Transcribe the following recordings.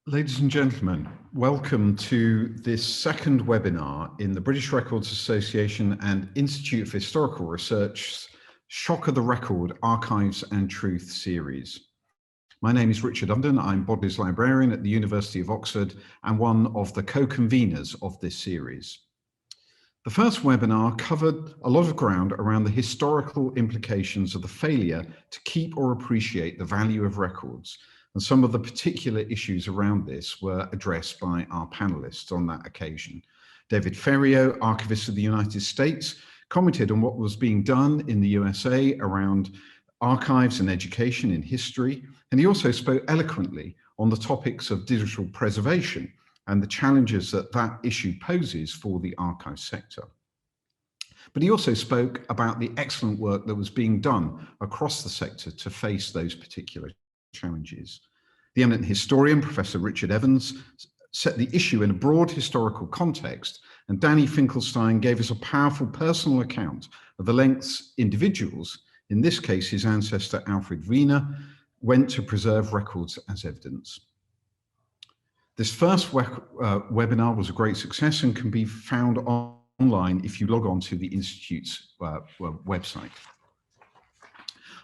Ladies and gentlemen, welcome to this second webinar in the British Records Association and Institute for Historical Research's Shock of the Record Archives and Truth series. My name is Richard Upton. I'm Bodleigh's librarian at the University of Oxford and one of the co-conveners of this series. The first webinar covered a lot of ground around the historical implications of the failure to keep or appreciate the value of records, and some of the particular issues around this were addressed by our panelists on that occasion. David Ferriero, archivist of the United States, commented on what was being done in the USA around archives and education in history, and he also spoke eloquently on the topics of digital preservation and the challenges that that issue poses for the archive sector. But he also spoke about the excellent work that was being done across the sector to face those particular challenges. The eminent historian, Professor Richard Evans, set the issue in a broad historical context, and Danny Finkelstein gave us a powerful personal account of the lengths individuals, in this case his ancestor Alfred Wiener, went to preserve records as evidence. This first webinar was a great success and can be found online if you log on to the Institute's website.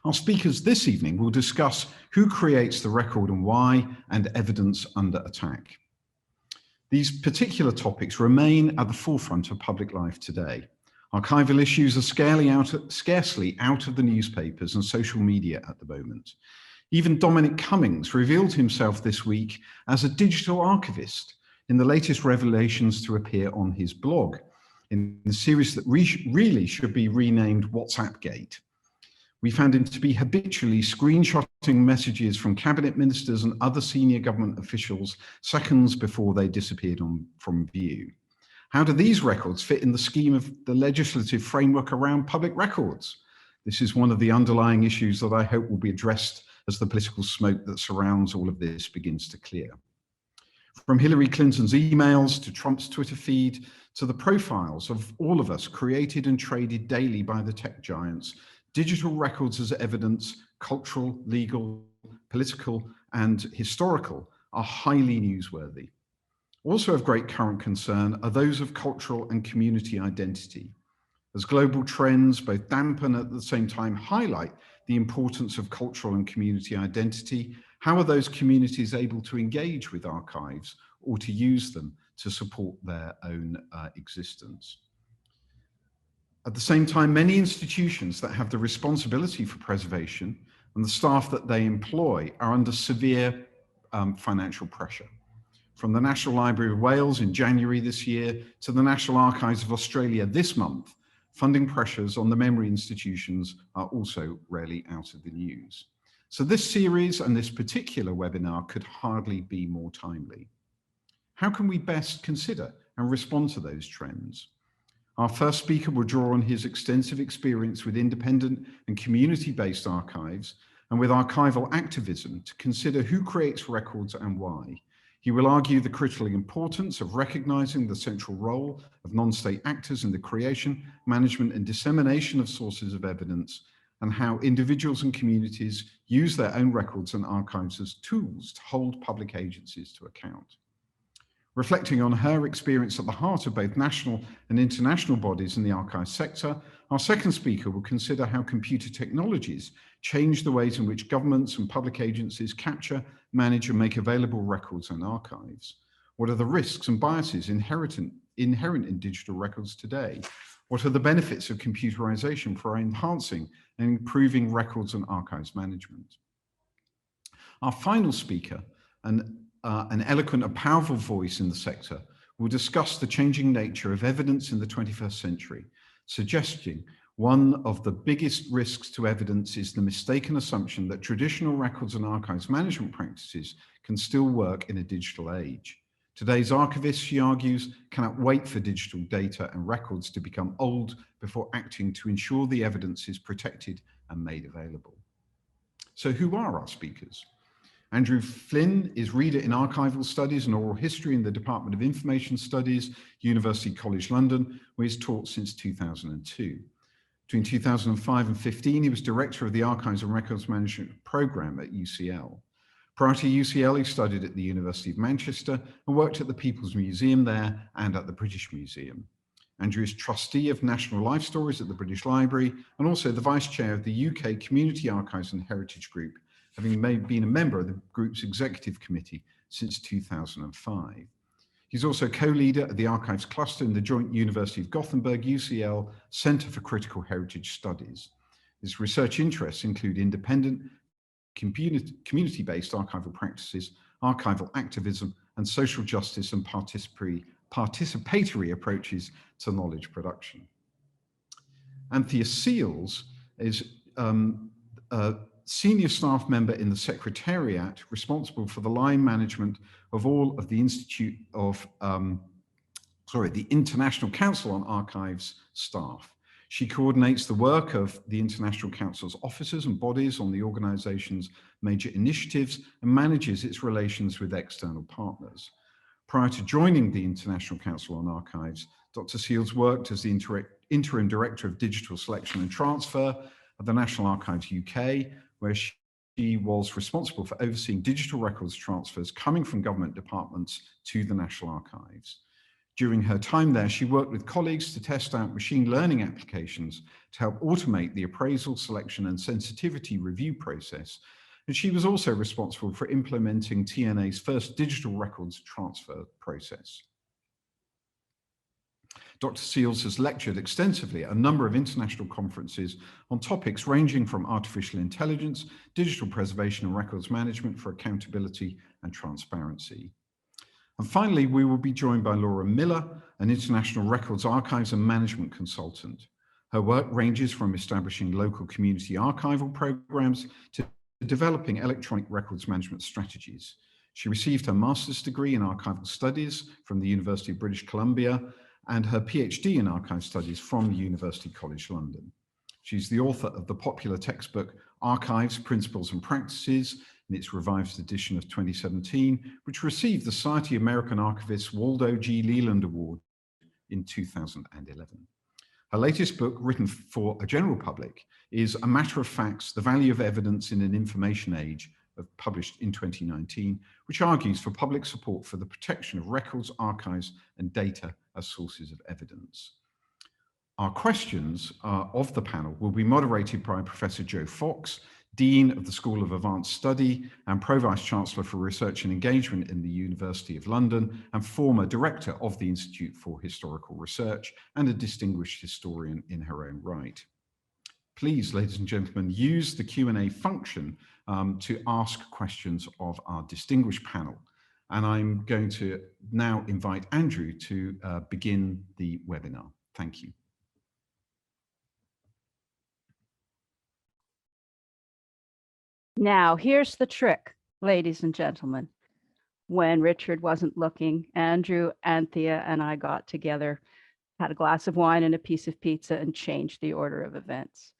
Our speakers this evening will discuss who creates the record and why, and evidence under attack. These particular topics remain at the forefront of public life today. Archival issues are scarcely out of the newspapers and social media at the moment. Even Dominic Cummings revealed himself this week as a digital archivist in the latest revelations to appear on his blog, in the series that really should be renamed WhatsApp Gate. We found him to be habitually screenshotting messages from cabinet ministers and other senior government officials seconds before they disappeared from view. How do these records fit in the scheme of the legislative framework around public records? This is one of the underlying issues that I hope will be addressed as the political smoke that surrounds all of this begins to clear. From Hillary Clinton's emails to Trump's Twitter feed to the profiles of all of us created and traded daily by the tech giants, digital records as evidence, cultural, legal, political, and historical, are highly newsworthy. Also of great current concern are those of cultural and community identity. As global trends both dampen and at the same time highlight the importance of cultural and community identity, how are those communities able to engage with archives or to use them to support their own existence? At the same time, many institutions that have the responsibility for preservation and the staff that they employ are under severe financial pressure. From the National Library of Wales in January this year to the National Archives of Australia this month, funding pressures on the memory institutions are also rarely out of the news. So this series and this particular webinar could hardly be more timely. How can we best consider and respond to those trends? Our first speaker will draw on his extensive experience with independent and community-based archives and with archival activism to consider who creates records and why. He will argue the critical importance of recognizing the central role of non-state actors in the creation, management, and dissemination of sources of evidence, and how individuals and communities use their own records and archives as tools to hold public agencies to account. Reflecting on her experience at the heart of both national and international bodies in the archive sector, our second speaker will consider how computer technologies change the ways in which governments and public agencies capture, manage, and make available records and archives. What are the risks and biases inherent in digital records today? What are the benefits of computerization for enhancing and improving records and archives management? Our final speaker, an eloquent and powerful voice in the sector, will discuss the changing nature of evidence in the 21st century, suggesting one of the biggest risks to evidence is the mistaken assumption that traditional records and archives management practices can still work in a digital age. Today's archivists, she argues, cannot wait for digital data and records to become old before acting to ensure the evidence is protected and made available. So who are our speakers? Andrew Flynn is Reader in Archival Studies and Oral History in the Department of Information Studies, University College London, where he's taught since 2002. Between 2005 and 15, he was Director of the Archives and Records Management Programme at UCL. Prior to UCL, he studied at the University of Manchester and worked at the People's Museum there and at the British Museum. Andrew is trustee of National Life Stories at the British Library and also the vice chair of the UK Community Archives and Heritage Group, having been a member of the group's executive committee since 2005. He's also co-leader of the Archives Cluster in the joint University of Gothenburg UCL Centre for Critical Heritage Studies. His research interests include independent, community-based archival practices, archival activism, and social justice and participatory approaches to knowledge production. Anthea Seals is a senior staff member in the Secretariat responsible for the line management of all of the the International Council on Archives staff. She coordinates the work of the International Council's officers and bodies on the organization's major initiatives and manages its relations with external partners. Prior to joining the International Council on Archives, Dr. Seals worked as the interim director of digital selection and transfer at the National Archives UK, where she was responsible for overseeing digital records transfers coming from government departments to the National Archives. During her time there, she worked with colleagues to test out machine learning applications to help automate the appraisal, selection, and sensitivity review process. And she was also responsible for implementing TNA's first digital records transfer process. Dr. Seals has lectured extensively at a number of international conferences on topics ranging from artificial intelligence, digital preservation and records management for accountability and transparency. And finally, we will be joined by Laura Miller, an international records archives and management consultant. Her work ranges from establishing local community archival programs to developing electronic records management strategies. She received her master's degree in archival studies from the University of British Columbia and her PhD in archive studies from the University College London. She's the author of the popular textbook Archives, Principles and Practices in its revised edition of 2017, which received the Society of American Archivists Waldo G. Leland Award in 2011. Her latest book, written for a general public, is A Matter of Facts, The Value of Evidence in an Information Age, published in 2019, which argues for public support for the protection of records, archives, and data as sources of evidence. Our questions of the panel will be moderated by Professor Joe Fox, Dean of the School of Advanced Study and Pro-Vice Chancellor for Research and Engagement in the University of London, and former Director of the Institute for Historical Research and a distinguished historian in her own right. Please, ladies and gentlemen, use the Q&A function to ask questions of our distinguished panel. And I'm going to now invite Andrew to begin the webinar. Thank you. Now, here's the trick, ladies and gentlemen. When Richard wasn't looking, Andrew, Anthea, and I got together, had a glass of wine and a piece of pizza, and changed the order of events.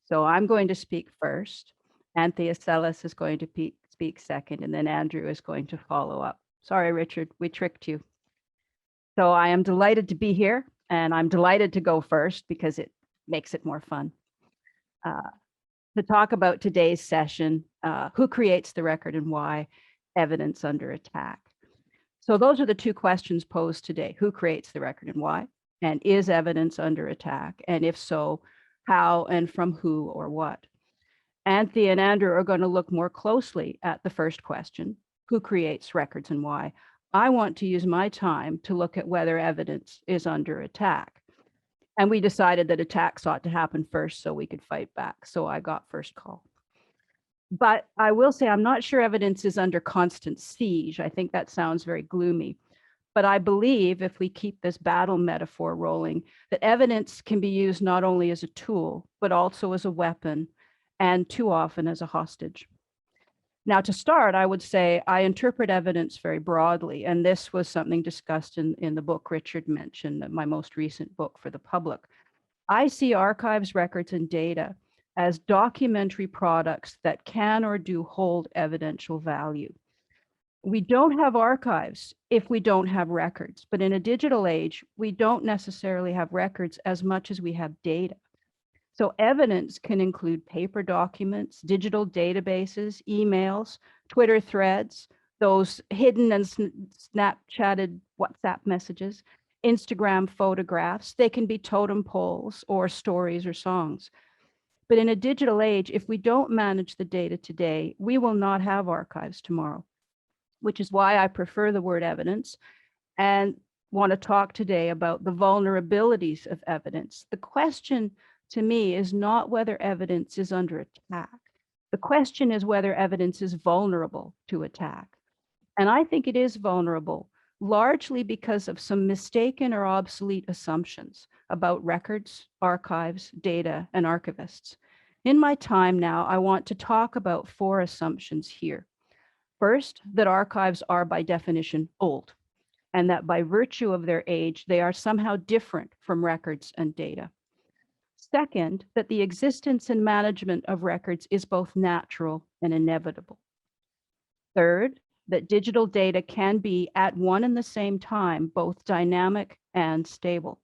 So I'm going to speak first. Anthea Sellis is going to speak second, and then Andrew is going to follow up. Sorry, Richard, we tricked you. So I am delighted to be here, and I'm delighted to go first because it makes it more fun. To talk about today's session, who creates the record and why, evidence under attack. So those are the two questions posed today. Who creates the record and why? And is evidence under attack? And if so, how and from who or what? Anthea and Andrew are going to look more closely at the first question, who creates records and why? I want to use my time to look at whether evidence is under attack. And we decided that attacks ought to happen first so we could fight back. So I got first call. But I will say I'm not sure evidence is under constant siege. I think that sounds very gloomy. But I believe if we keep this battle metaphor rolling, that evidence can be used not only as a tool, but also as a weapon, and too often as a hostage. Now, to start, I would say I interpret evidence very broadly, and this was something discussed in the book Richard mentioned, my most recent book for the public. I see archives, records, and data as documentary products that can or do hold evidential value. We don't have archives if we don't have records, but in a digital age, we don't necessarily have records as much as we have data. So evidence can include paper documents, digital databases, emails, Twitter threads, those hidden and Snapchatted WhatsApp messages, Instagram photographs. They can be totem poles or stories or songs. But in a digital age, if we don't manage the data today, we will not have archives tomorrow, which is why I prefer the word evidence and want to talk today about the vulnerabilities of evidence. The question to me is not whether evidence is under attack. The question is whether evidence is vulnerable to attack. And I think it is vulnerable, largely because of some mistaken or obsolete assumptions about records, archives, data, and archivists. In my time now, I want to talk about 4 assumptions here. First, that archives are by definition old, and that by virtue of their age, they are somehow different from records and data. Second, that the existence and management of records is both natural and inevitable. Third, that digital data can be at one and the same time, both dynamic and stable.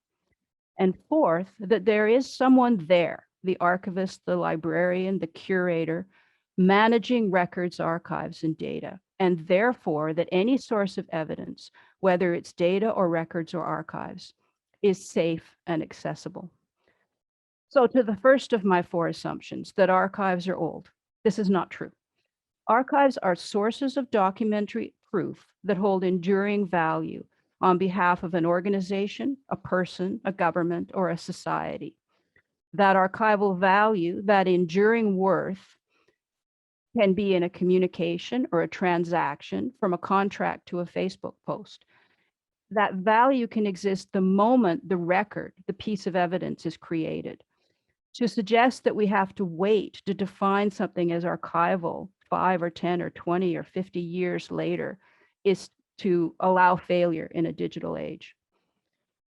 And fourth, that there is someone there, the archivist, the librarian, the curator, managing records, archives, and data, and therefore that any source of evidence, whether it's data or records or archives, is safe and accessible. So to the first of my 4 assumptions, that archives are old. This is not true. Archives are sources of documentary proof that hold enduring value on behalf of an organization, a person, a government, or a society. That archival value, that enduring worth, can be in a communication or a transaction, from a contract to a Facebook post. That value can exist the moment the record, the piece of evidence, is created. To suggest that we have to wait to define something as archival 5 or 10 or 20 or 50 years later is to allow failure in a digital age.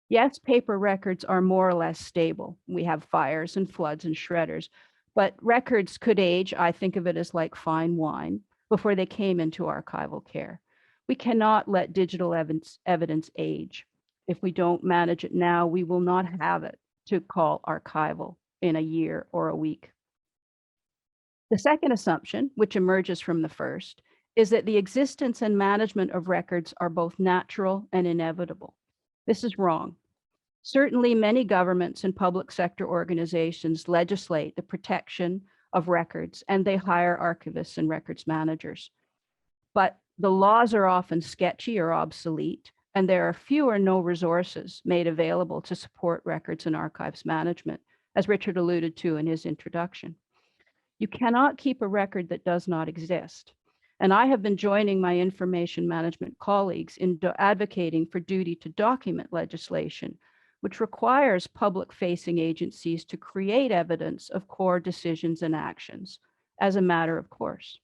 Yes, paper records are more or less stable. We have fires and floods and shredders, but records could age, I think of it as like fine wine, before they came into archival care. We cannot let digital evidence age. If we don't manage it now, we will not have it to call archival in a year or a week. The second assumption, which emerges from the first, is that the existence and management of records are both natural and inevitable. This is wrong. Certainly, many governments and public sector organizations legislate the protection of records, and they hire archivists and records managers. But the laws are often sketchy or obsolete, and there are few or no resources made available to support records and archives management, as Richard alluded to in his introduction. You cannot keep a record that does not exist. And I have been joining my information management colleagues in advocating for duty to document legislation, which requires public-facing agencies to create evidence of core decisions and actions as a matter of course.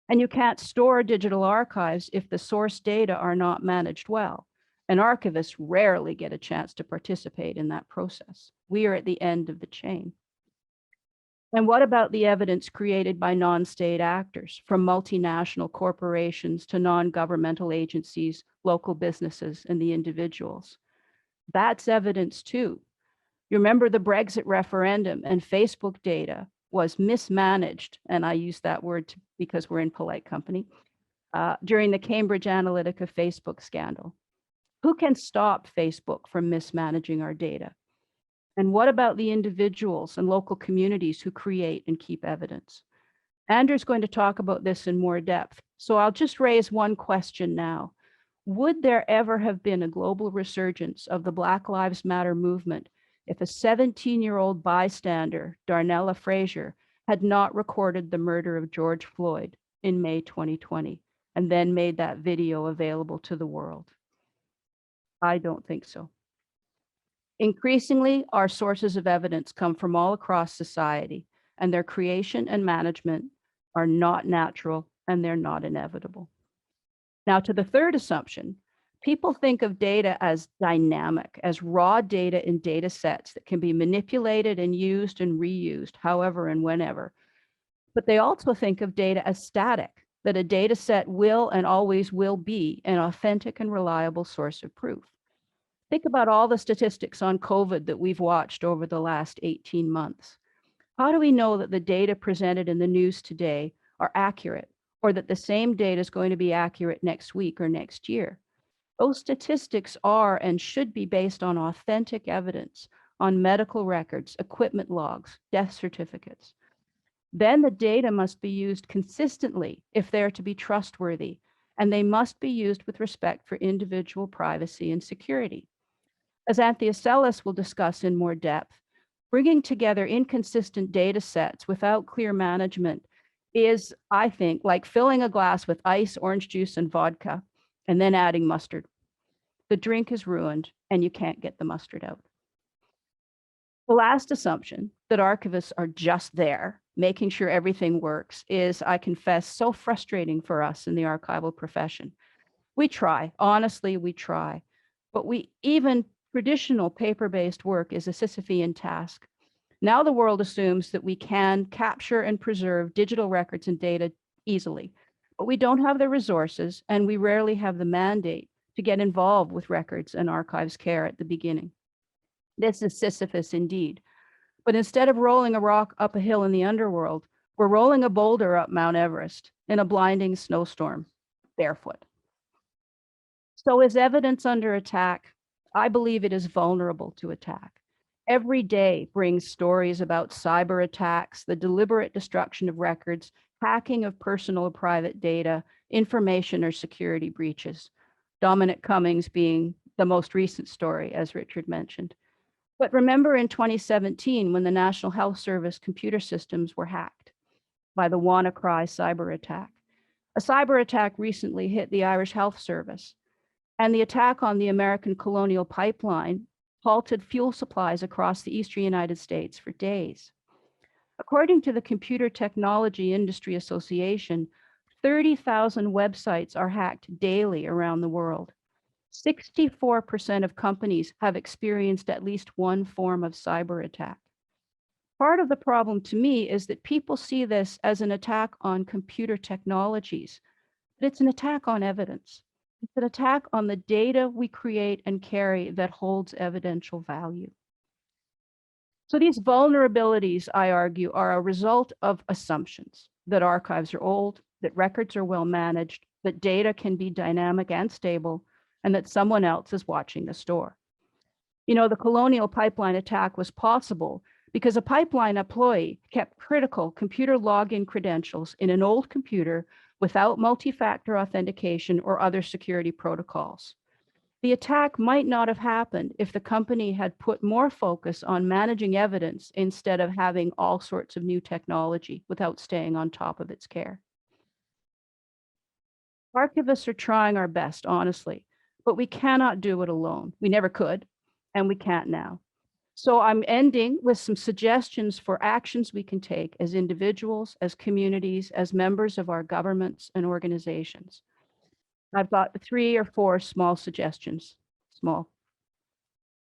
And you can't store digital archives if the source data are not managed well. And archivists rarely get a chance to participate in that process. We are at the end of the chain. And what about the evidence created by non-state actors, from multinational corporations to non-governmental agencies, local businesses, and the individuals? That's evidence too. You remember the Brexit referendum, and Facebook data was mismanaged, and I use that word because we're in polite company, during the Cambridge Analytica Facebook scandal. Who can stop Facebook from mismanaging our data? And what about the individuals and local communities who create and keep evidence? Andrew's going to talk about this in more depth, so I'll just raise one question now. Would there ever have been a global resurgence of the Black Lives Matter movement if a 17-year-old bystander, Darnella Frazier, had not recorded the murder of George Floyd in May 2020 and then made that video available to the world? I don't think so. Increasingly, our sources of evidence come from all across society, and their creation and management are not natural and they're not inevitable. Now, to the third assumption, people think of data as dynamic, as raw data in data sets that can be manipulated and used and reused however and whenever. But they also think of data as static, that a data set will and always will be an authentic and reliable source of proof. Think about all the statistics on COVID that we've watched over the last 18 months. How do we know that the data presented in the news today are accurate, or that the same data is going to be accurate next week or next year? Those statistics are and should be based on authentic evidence, on medical records, equipment logs, death certificates. Then the data must be used consistently if they're to be trustworthy, and they must be used with respect for individual privacy and security. As Anthea Sellis will discuss in more depth, bringing together inconsistent data sets without clear management is, I think, like filling a glass with ice, orange juice, and vodka, and then adding mustard. The drink is ruined and you can't get the mustard out. The last assumption, that archivists are just there, making sure everything works, is, I confess, so frustrating for us in the archival profession. We try, honestly, we try, but even traditional paper-based work is a Sisyphean task. Now the world assumes that we can capture and preserve digital records and data easily, but we don't have the resources and we rarely have the mandate to get involved with records and archives care at the beginning. This is Sisyphus indeed. But instead of rolling a rock up a hill in the underworld, we're rolling a boulder up Mount Everest in a blinding snowstorm, barefoot. So is evidence under attack? I believe it is vulnerable to attack. Every day brings stories about cyber attacks, the deliberate destruction of records, hacking of personal or private data, information or security breaches. Dominic Cummings being the most recent story, as Richard mentioned. But remember in 2017, when the National Health Service computer systems were hacked by the WannaCry cyber attack. A cyber attack recently hit the Irish Health Service, and the attack on the American Colonial Pipeline halted fuel supplies across the eastern United States for days. According to the Computer Technology Industry Association, 30,000 websites are hacked daily around the world. 64% of companies have experienced at least one form of cyber attack. Part of the problem to me is that people see this as an attack on computer technologies, but it's an attack on evidence. It's an attack on the data we create and carry that holds evidential value. So these vulnerabilities, I argue, are a result of assumptions that archives are old, that records are well managed, that data can be dynamic and stable, and that someone else is watching the store. You know, the Colonial Pipeline attack was possible because a pipeline employee kept critical computer login credentials in an old computer without multi-factor authentication or other security protocols. The attack might not have happened if the company had put more focus on managing evidence instead of having all sorts of new technology without staying on top of its care. Archivists are trying our best, honestly, but we cannot do it alone. We never could, and we can't now. So I'm ending with some suggestions for actions we can take as individuals, as communities, as members of our governments and organizations. I've got 3 or 4 small suggestions, small.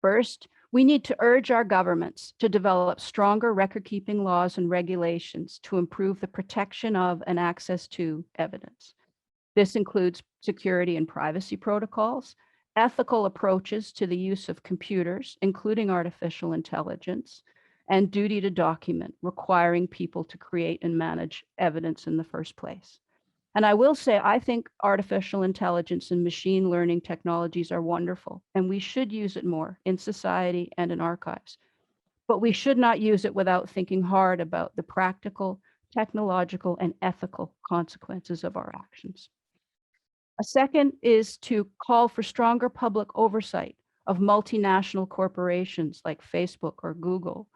First, we need to urge our governments to develop stronger record-keeping laws and regulations to improve the protection of and access to evidence. This includes security and privacy protocols, ethical approaches to the use of computers, including artificial intelligence, and duty to document, requiring people to create and manage evidence in the first place. And I will say, I think artificial intelligence and machine learning technologies are wonderful, and we should use it more in society and in archives. But we should not use it without thinking hard about the practical, technological, and ethical consequences of our actions. A second is to call for stronger public oversight of multinational corporations like Facebook or Google.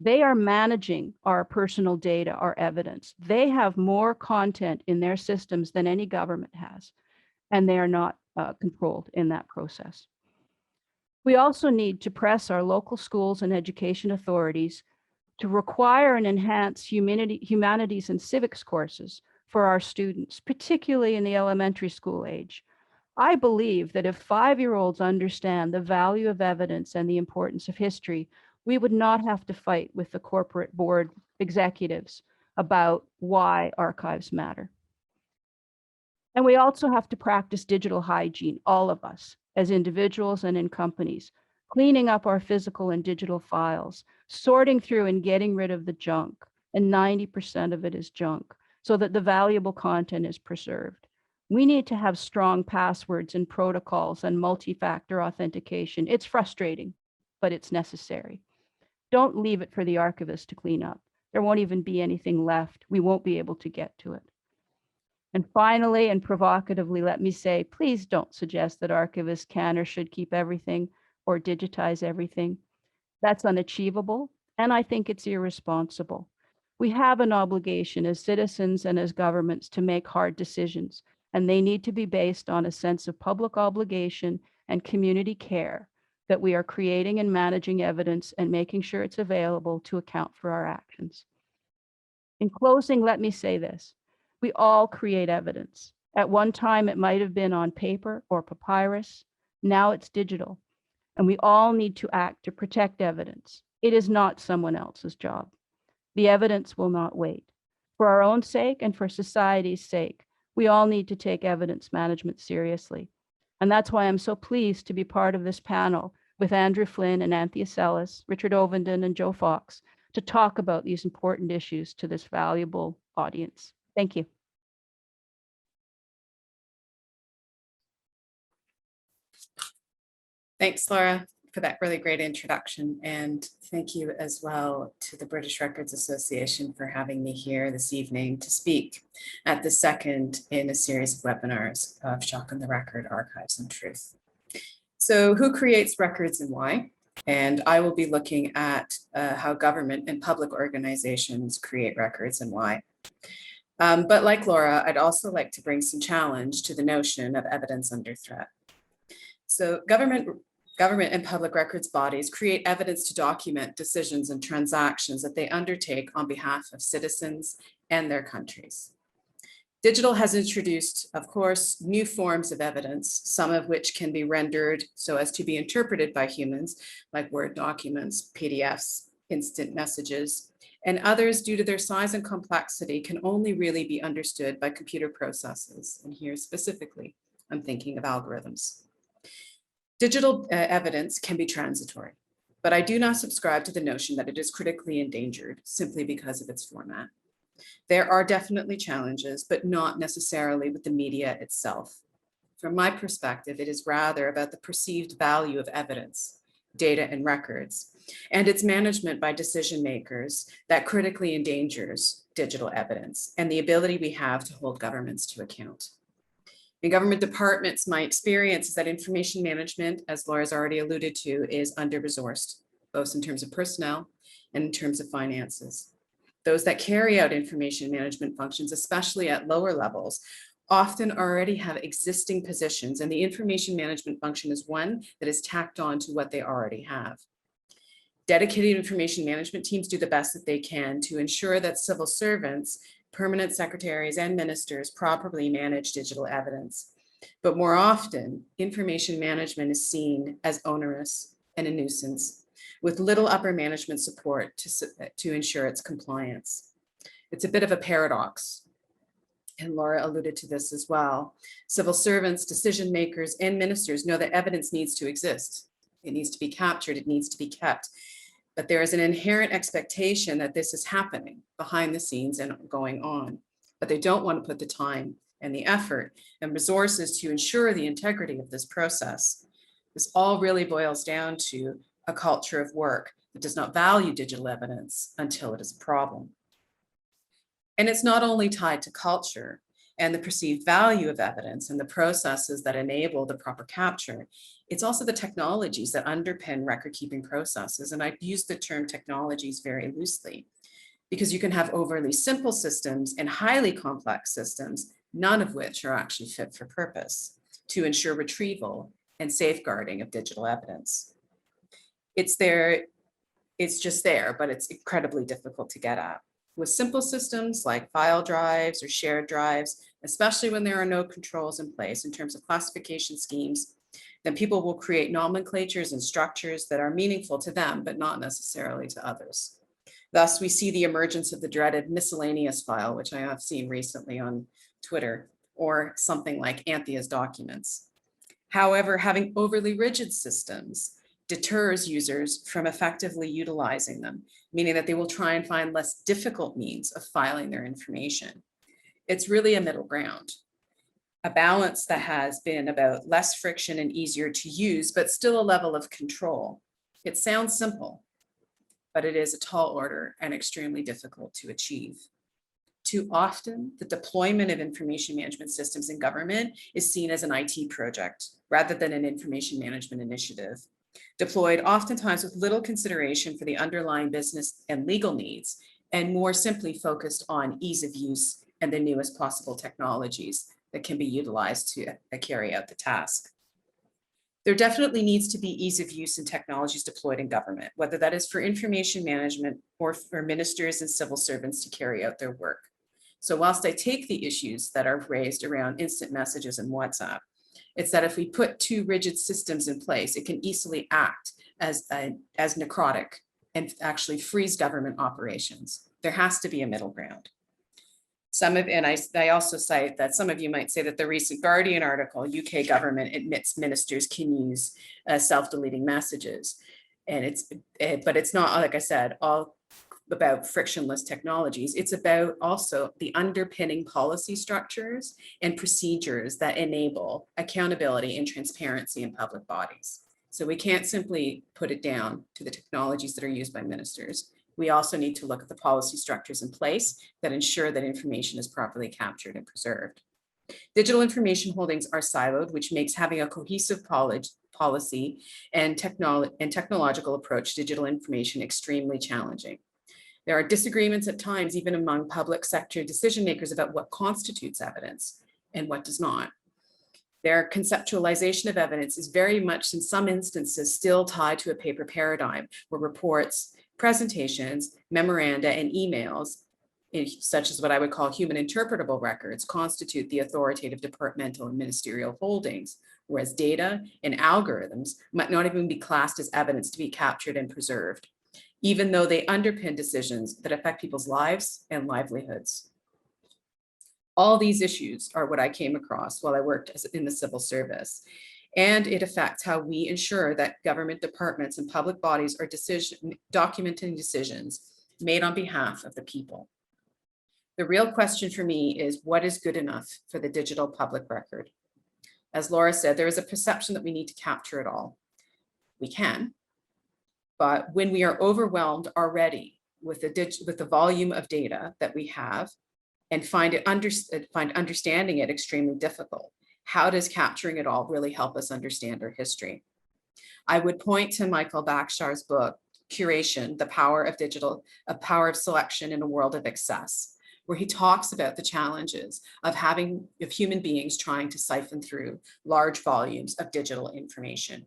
They are managing our personal data, our evidence. They have more content in their systems than any government has, and they are not controlled in that process. We also need to press our local schools and education authorities to require and enhance humanities and civics courses for our students, particularly in the elementary school age. I believe that if 5-year-olds understand the value of evidence and the importance of history, we would not have to fight with the corporate board executives about why archives matter. And we also have to practice digital hygiene, all of us, as individuals and in companies. cleaning up our physical and digital files, sorting through and getting rid of the junk, and 90% of it is junk, so that the valuable content is preserved. We need to have strong passwords and protocols and multi-factor authentication. It's frustrating, but it's necessary. Don't leave it for the archivist to clean up. There won't even be anything left. We won't be able to get to it. And finally, and provocatively, let me say, please don't suggest that archivists can or should keep everything or digitize everything. That's unachievable, and I think it's irresponsible. We have an obligation as citizens and as governments to make hard decisions, and they need to be based on a sense of public obligation and community care that we are creating and managing evidence and making sure it's available to account for our actions. In closing, let me say this. We all create evidence. At one time, it might have been on paper or papyrus. Now it's digital. And we all need to act to protect evidence. It is not someone else's job. The evidence will not wait. For our own sake and for society's sake, we all need to take evidence management seriously. And that's why I'm so pleased to be part of this panel with Andrew Flynn and Anthea Sellis, Richard Ovenden and Joe Fox, to talk about these important issues to this valuable audience. Thank you. Thanks, Laura, for that really great introduction. And thank you as well to the British Records Association for having me here this evening to speak at the second in a series of webinars of Shock on the Record, Archives and Truth. So who creates records and why? And I will be looking at how government and public organizations create records and why. But like Laura, I'd also like to bring some challenge to the notion of evidence under threat. So government and public records bodies create evidence to document decisions and transactions that they undertake on behalf of citizens and their countries. Digital has introduced, of course, new forms of evidence, some of which can be rendered so as to be interpreted by humans, like Word documents, PDFs, instant messages, and others, due to their size and complexity, can only really be understood by computer processes. And here specifically, I'm thinking of algorithms. Digital evidence can be transitory, but I do not subscribe to the notion that it is critically endangered simply because of its format. There are definitely challenges, but not necessarily with the media itself. From my perspective, it is rather about the perceived value of evidence, data and records, and its management by decision makers that critically endangers digital evidence and the ability we have to hold governments to account. In government departments, my experience is that information management, as Laura's already alluded to, is under-resourced, both in terms of personnel and in terms of finances. Those that carry out information management functions, especially at lower levels, often already have existing positions, and the information management function is one that is tacked on to what they already have. Dedicated information management teams do the best that they can to ensure that civil servants, permanent secretaries, and ministers properly manage digital evidence. But more often, information management is seen as onerous and a nuisance, with little upper management support to ensure its compliance. It's a bit of a paradox, and Laura alluded to this as well. Civil servants, decision makers, and ministers know that evidence needs to exist. It needs to be captured, it needs to be kept. But there is an inherent expectation that this is happening behind the scenes and going on, but they don't want to put the time and the effort and resources to ensure the integrity of this process. This all really boils down to a culture of work that does not value digital evidence until it is a problem. And it's not only tied to culture and the perceived value of evidence and the processes that enable the proper capture, it's also the technologies that underpin record-keeping processes. And I use the term technologies very loosely, because you can have overly simple systems and highly complex systems, none of which are actually fit for purpose to ensure retrieval and safeguarding of digital evidence. It's there, it's just there, but it's incredibly difficult to get at. With simple systems like file drives or shared drives, especially when there are no controls in place in terms of classification schemes, then people will create nomenclatures and structures that are meaningful to them, but not necessarily to others. Thus, we see the emergence of the dreaded miscellaneous file, which I have seen recently on Twitter, or something like Anthea's documents. However, having overly rigid systems deters users from effectively utilizing them, meaning that they will try and find less difficult means of filing their information. It's really a middle ground, a balance that has been about less friction and easier to use, but still a level of control. It sounds simple, but it is a tall order and extremely difficult to achieve. Too often, the deployment of information management systems in government is seen as an IT project rather than an information management initiative, deployed oftentimes with little consideration for the underlying business and legal needs, and more simply focused on ease of use and the newest possible technologies that can be utilized to carry out the task. There definitely needs to be ease of use in technologies deployed in government, whether that is for information management or for ministers and civil servants to carry out their work. So whilst I take the issues that are raised around instant messages and WhatsApp, it's that if we put too rigid systems in place, it can easily act as necrotic and actually freeze government operations. There has to be a middle ground. I also cite that some of you might say that the recent Guardian article, UK government admits ministers can use self-deleting messages. But it's not, like I said, all about frictionless technologies. It's about also the underpinning policy structures and procedures that enable accountability and transparency in public bodies. So we can't simply put it down to the technologies that are used by ministers. We also need to look at the policy structures in place that ensure that information is properly captured and preserved. Digital information holdings are siloed, which makes having a cohesive policy and technological approach to digital information extremely challenging. There are disagreements at times, even among public sector decision makers, about what constitutes evidence and what does not. Their conceptualization of evidence is very much, in some instances, still tied to a paper paradigm where reports, presentations, memoranda, and emails, such as what I would call human interpretable records, constitute the authoritative departmental and ministerial holdings, whereas data and algorithms might not even be classed as evidence to be captured and preserved, even though they underpin decisions that affect people's lives and livelihoods. All these issues are what I came across while I worked in the civil service, and it affects how we ensure that government departments and public bodies are documenting decisions made on behalf of the people. The real question for me is, what is good enough for the digital public record? As Laura said, there is a perception that we need to capture it all. We can, but when we are overwhelmed already with the volume of data that we have and find understanding it extremely difficult, how does capturing it all really help us understand our history? I would point to Michael Bakshar's book, Curation, The Power of Digital, A Power of Selection in a World of Excess, where he talks about the challenges of human beings trying to siphon through large volumes of digital information.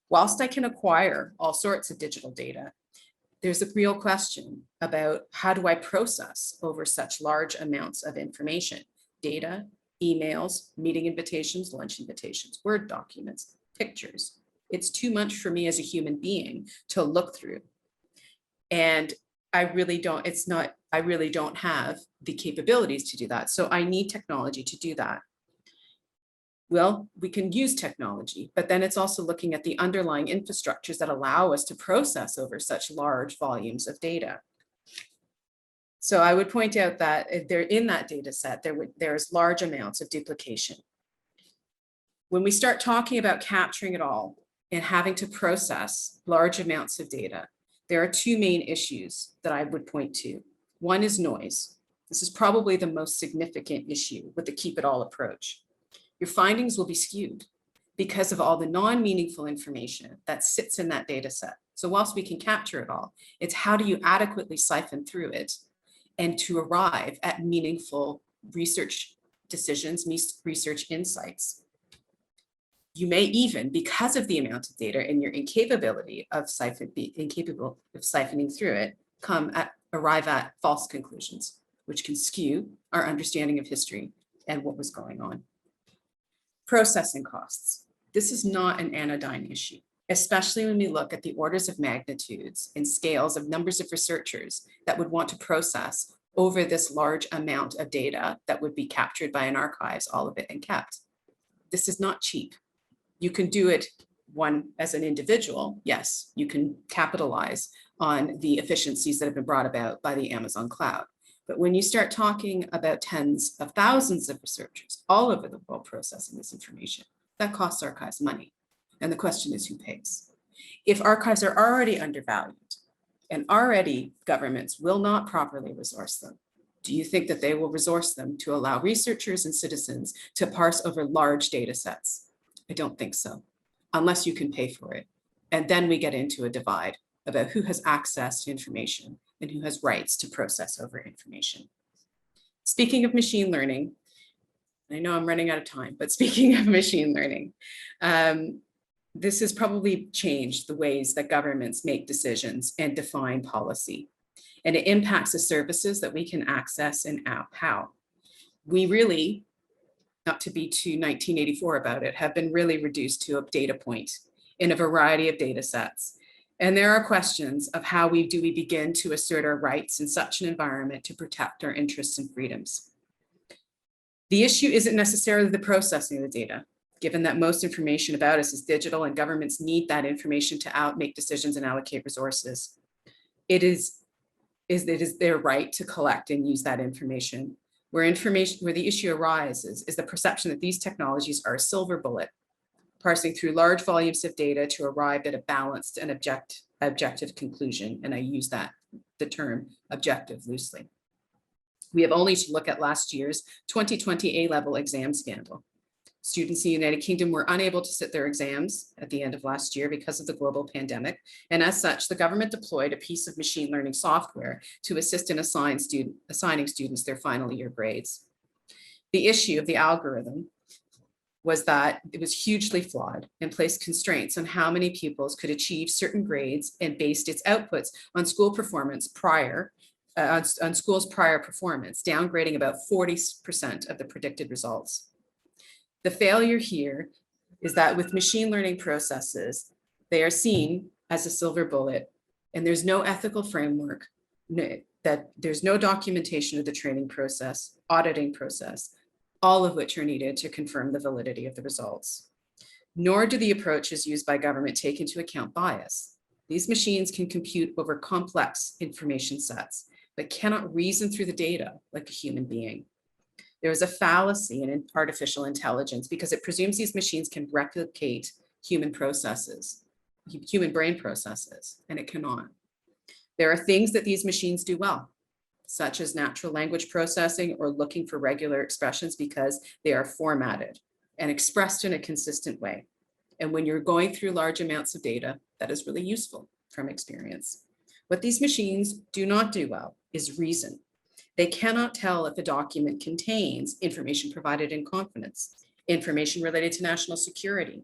Whilst I can acquire all sorts of digital data, there's a real question about how do I process over such large amounts of information, data, emails, meeting invitations, lunch invitations, Word documents, pictures. It's too much for me as a human being to look through. And I really don't have the capabilities to do that. So I need technology to do that. Well, we can use technology, but then it's also looking at the underlying infrastructures that allow us to process over such large volumes of data. So I would point out that in that data set, there's large amounts of duplication. When we start talking about capturing it all and having to process large amounts of data, there are two main issues that I would point to. One is noise. This is probably the most significant issue with the keep it all approach. Your findings will be skewed because of all the non-meaningful information that sits in that data set. So whilst we can capture it all, it's how do you adequately siphon through it and to arrive at meaningful research decisions, research insights. You may even, because of the amount of data and your incapable of siphoning through it, arrive at false conclusions, which can skew our understanding of history and what was going on. Processing costs. This is not an anodyne issue, especially when we look at the orders of magnitudes and scales of numbers of researchers that would want to process over this large amount of data that would be captured by an archives, all of it and kept. This is not cheap. You can do it one as an individual, yes, you can capitalize on the efficiencies that have been brought about by the Amazon cloud. But when you start talking about tens of thousands of researchers all over the world processing this information, that costs archives money. And the question is, who pays? If archives are already undervalued and already governments will not properly resource them, do you think that they will resource them to allow researchers and citizens to parse over large data sets? I don't think so, unless you can pay for it. And then we get into a divide about who has access to information and who has rights to process over information. Speaking of machine learning, I know I'm running out of time, but speaking of machine learning, this has probably changed the ways that governments make decisions and define policy. And it impacts the services that we can access and how. We really, not to be too 1984 about it, have been really reduced to a data point in a variety of data sets. And there are questions of how we begin to assert our rights in such an environment to protect our interests and freedoms. The issue isn't necessarily the processing of the data, given that most information about us is digital and governments need that information to make decisions and allocate resources. It is their right to collect and use that information. Where the issue arises is the perception that these technologies are a silver bullet, parsing through large volumes of data to arrive at a balanced and objective conclusion. And I use the term objective loosely. We have only to look at last year's 2020 A-level exam scandal. Students in the United Kingdom were unable to sit their exams at the end of last year because of the global pandemic. And as such, the government deployed a piece of machine learning software to assist in assigning students their final year grades. The issue of the algorithm was that it was hugely flawed and placed constraints on how many pupils could achieve certain grades and based its outputs on school performance on school's prior performance, downgrading about 40% of the predicted results. The failure here is that with machine learning processes, they are seen as a silver bullet, and there's no ethical framework, that there's no documentation of the training process, auditing process, all of which are needed to confirm the validity of the results. Nor do the approaches used by government take into account bias. These machines can compute over complex information sets, but cannot reason through the data like a human being. There is a fallacy in artificial intelligence because it presumes these machines can replicate human brain processes, and it cannot. There are things that these machines do well, such as natural language processing or looking for regular expressions because they are formatted and expressed in a consistent way. And when you're going through large amounts of data, that is really useful from experience. What these machines do not do well is reason. They cannot tell if a document contains information provided in confidence, information related to national security.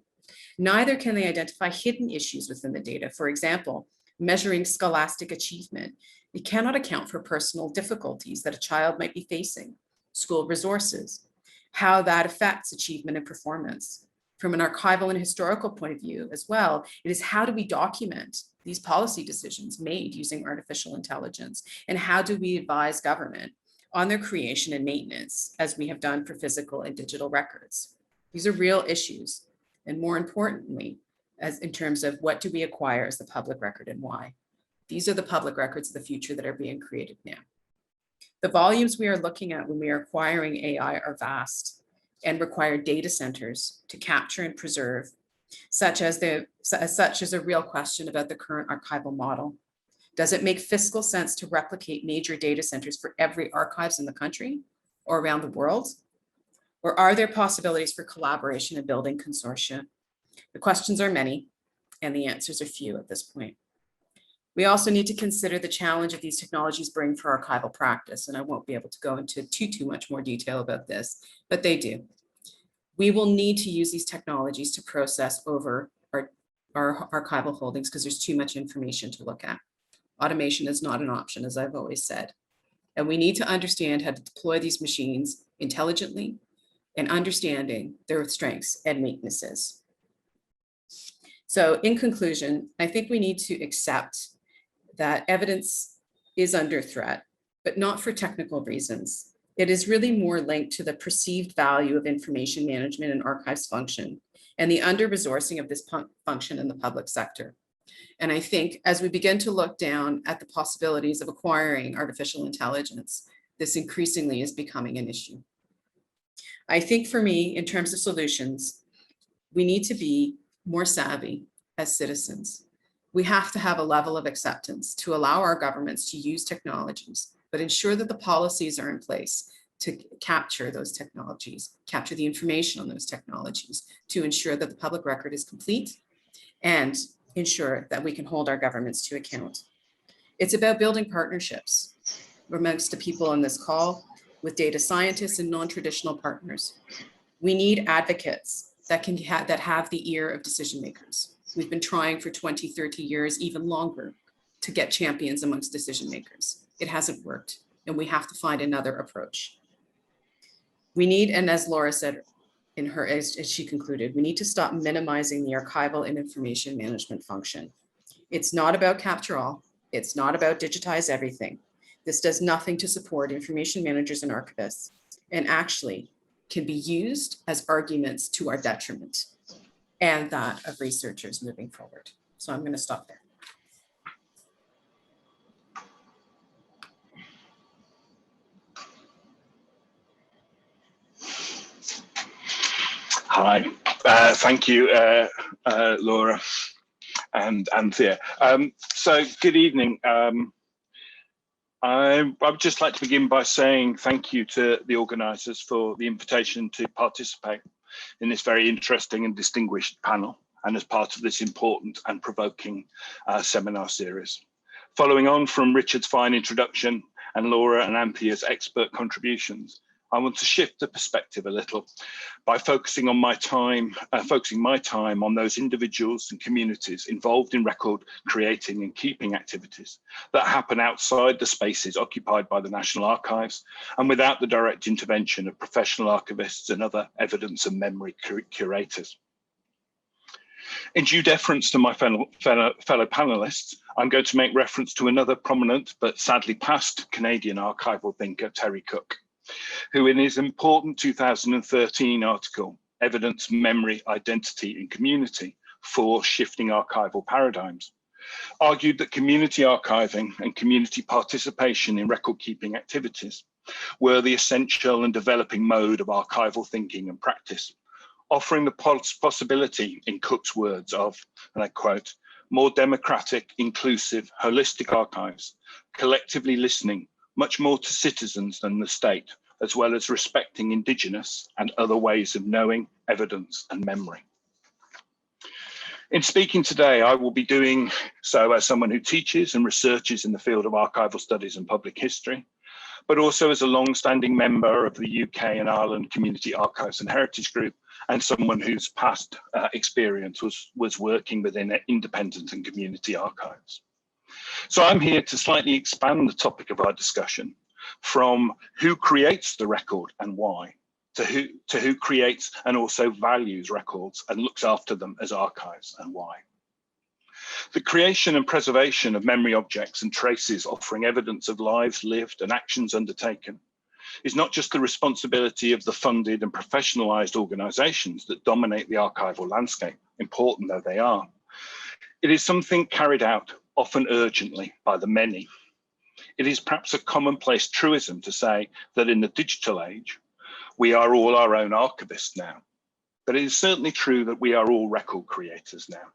Neither can they identify hidden issues within the data. For example, measuring scholastic achievement. It cannot account for personal difficulties that a child might be facing, school resources, how that affects achievement and performance. From an archival and historical point of view as well, it is how do we document these policy decisions made using artificial intelligence? And how do we advise government on their creation and maintenance as we have done for physical and digital records? These are real issues. And more importantly, as in terms of what do we acquire as the public record and why? These are the public records of the future that are being created now. The volumes we are looking at when we are acquiring AI are vast and require data centers to capture and preserve, such as a real question about the current archival model. Does it make fiscal sense to replicate major data centers for every archives in the country or around the world? Or are there possibilities for collaboration and building consortia? The questions are many, and the answers are few at this point. We also need to consider the challenge that these technologies bring for archival practice, and I won't be able to go into too much more detail about this, but they do. We will need to use these technologies to process over our archival holdings because there's too much information to look at. Automation is not an option, as I've always said. And we need to understand how to deploy these machines intelligently and understanding their strengths and weaknesses. So in conclusion, I think we need to accept that evidence is under threat, but not for technical reasons. It is really more linked to the perceived value of information management and archives function and the under-resourcing of this function in the public sector. And I think as we begin to look down at the possibilities of acquiring artificial intelligence, this increasingly is becoming an issue. I think for me, in terms of solutions, we need to be more savvy as citizens. We have to have a level of acceptance to allow our governments to use technologies, but ensure that the policies are in place to capture those technologies, capture the information on those technologies, to ensure that the public record is complete and ensure that we can hold our governments to account. It's about building partnerships amongst the people on this call with data scientists and non-traditional partners. We need advocates that have the ear of decision makers. We've been trying for 20, 30 years, even longer, to get champions amongst decision makers. It hasn't worked, and we have to find another approach. We need, and as Laura said as she concluded, we need to stop minimizing the archival and information management function. It's not about capture all. It's not about digitize everything. This does nothing to support information managers and archivists, and actually can be used as arguments to our detriment and that of researchers moving forward. So I'm going to stop there. Hi, thank you, Laura and Anthea. So good evening. I would just like to begin by saying thank you to the organisers for the invitation to participate in this very interesting and distinguished panel, and as part of this important and provoking seminar series. Following on from Richard's fine introduction and Laura and Anthea's expert contributions, I want to shift the perspective a little by focusing my time on those individuals and communities involved in record creating and keeping activities that happen outside the spaces occupied by the National Archives and without the direct intervention of professional archivists and other evidence and memory curators. In due deference to my fellow panelists, I'm going to make reference to another prominent but sadly past Canadian archival thinker, Terry Cook, who in his important 2013 article, Evidence, Memory, Identity and Community for Shifting Archival Paradigms, argued that community archiving and community participation in record-keeping activities were the essential and developing mode of archival thinking and practice, offering the possibility, in Cook's words, of, and I quote, more democratic, inclusive, holistic archives, collectively listening much more to citizens than the state, as well as respecting Indigenous and other ways of knowing, evidence and memory. In speaking today, I will be doing so as someone who teaches and researches in the field of archival studies and public history, but also as a long-standing member of the UK and Ireland Community Archives and Heritage Group, and someone whose past experience was working within independent and community archives. So I'm here to slightly expand the topic of our discussion from who creates the record and why, to who creates and also values records and looks after them as archives and why. The creation and preservation of memory objects and traces offering evidence of lives lived and actions undertaken is not just the responsibility of the funded and professionalized organizations that dominate the archival landscape, important though they are. It is something carried out often urgently by the many. It is perhaps a commonplace truism to say that in the digital age, we are all our own archivists now, but it is certainly true that we are all record creators now.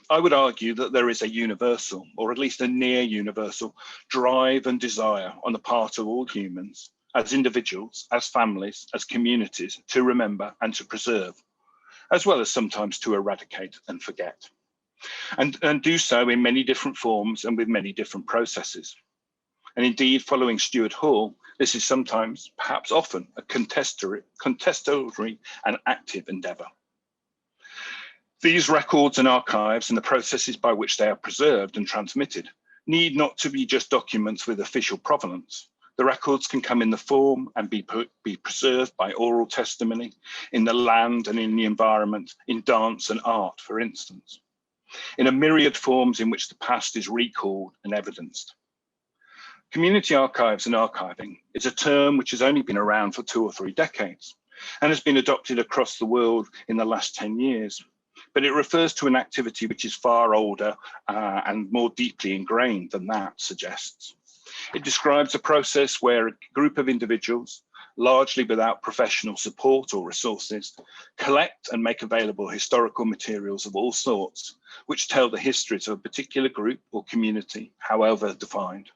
I would argue that there is a universal, or at least a near universal, drive and desire on the part of all humans, as individuals, as families, as communities, to remember and to preserve, as well as sometimes to eradicate and forget. And do so in many different forms and with many different processes. And indeed, following Stuart Hall, this is sometimes, perhaps often, a contestatory and active endeavour. These records and archives and the processes by which they are preserved and transmitted need not to be just documents with official provenance. The records can come in the form and be preserved by oral testimony, in the land and in the environment, in dance and art, for instance, in a myriad forms in which the past is recalled and evidenced. Community archives and archiving is a term which has only been around for 2 or 3 decades, and has been adopted across the world in the last 10 years. But it refers to an activity which is far older and more deeply ingrained than that suggests. It describes a process where a group of individuals, largely without professional support or resources, collect and make available historical materials of all sorts, which tell the histories of a particular group or community, however defined.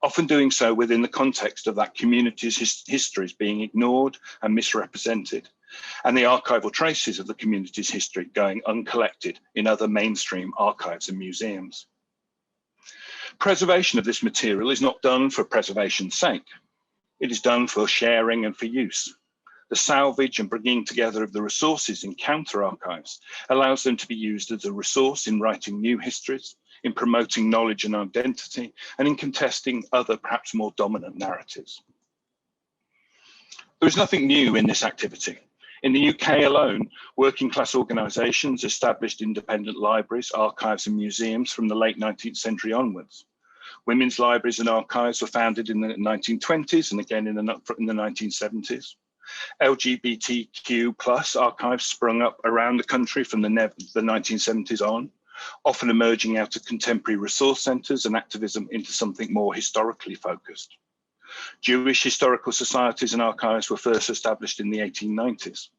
Often doing so within the context of that community's histories being ignored and misrepresented, and the archival traces of the community's history going uncollected in other mainstream archives and museums. Preservation of this material is not done for preservation's sake. It is done for sharing and for use. The salvage and bringing together of the resources in counter archives allows them to be used as a resource in writing new histories, in promoting knowledge and identity, and in contesting other, perhaps more dominant narratives. There is nothing new in this activity. In the UK alone, working class organisations established independent libraries, archives and museums from the late 19th century onwards. Women's libraries and archives were founded in the 1920s and again in the 1970s. LGBTQ+ archives sprung up around the country from the 1970s on, often emerging out of contemporary resource centres and activism into something more historically focused. Jewish historical societies and archives were first established in the 1890s.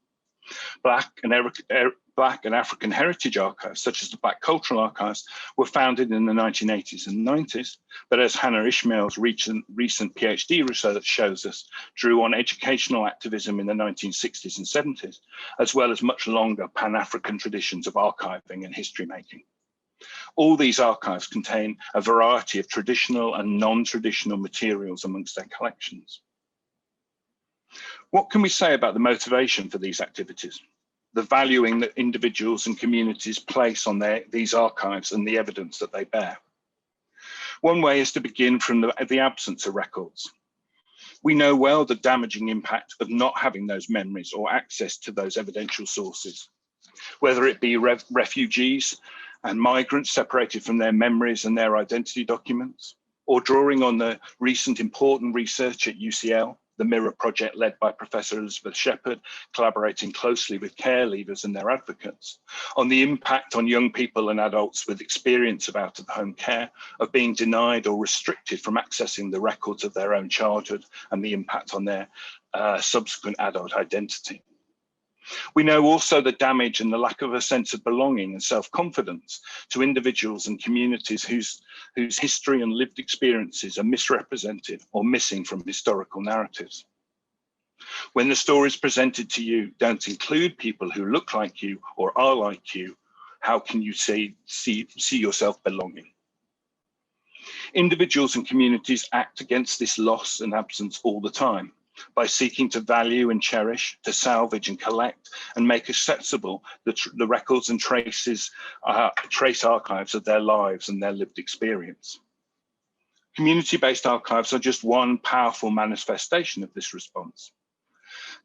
Black and African heritage archives, such as the Black Cultural Archives, were founded in the 1980s and 90s, but as Hannah Ishmael's recent PhD research shows us, drew on educational activism in the 1960s and 70s, as well as much longer Pan-African traditions of archiving and history making. All these archives contain a variety of traditional and non-traditional materials amongst their collections. What can we say about the motivation for these activities? The valuing that individuals and communities place on these archives and the evidence that they bear. One way is to begin from the absence of records. We know well the damaging impact of not having those memories or access to those evidential sources, whether it be refugees and migrants separated from their memories and their identity documents, or drawing on the recent important research at UCL, the Mirror project led by Professor Elizabeth Shepherd, collaborating closely with care leavers and their advocates, on the impact on young people and adults with experience of out-of-home care of being denied or restricted from accessing the records of their own childhood and the impact on their subsequent adult identity. We know also the damage and the lack of a sense of belonging and self-confidence to individuals and communities whose history and lived experiences are misrepresented or missing from historical narratives. When the stories presented to you don't include people who look like you or are like you, how can you see yourself belonging? Individuals and communities act against this loss and absence all the time, by seeking to value and cherish, to salvage and collect, and make accessible the records and trace archives of their lives and their lived experience. Community-based archives are just one powerful manifestation of this response.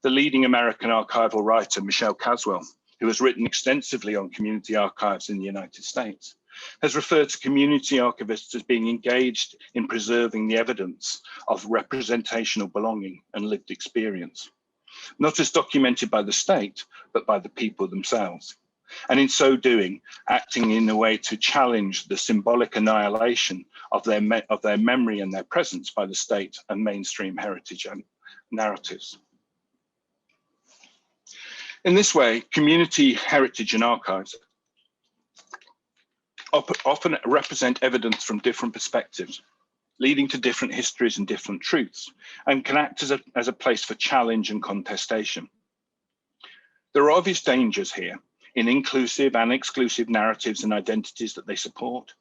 The leading American archival writer, Michelle Caswell, who has written extensively on community archives in the United States, has referred to community archivists as being engaged in preserving the evidence of representational belonging and lived experience, not as documented by the state, but by the people themselves. And in so doing, acting in a way to challenge the symbolic annihilation of their memory and their presence by the state and mainstream heritage and narratives. In this way, community heritage and archives often represent evidence from different perspectives, leading to different histories and different truths, and can act as a place for challenge and contestation. There are obvious dangers here in inclusive and exclusive narratives and identities that they support.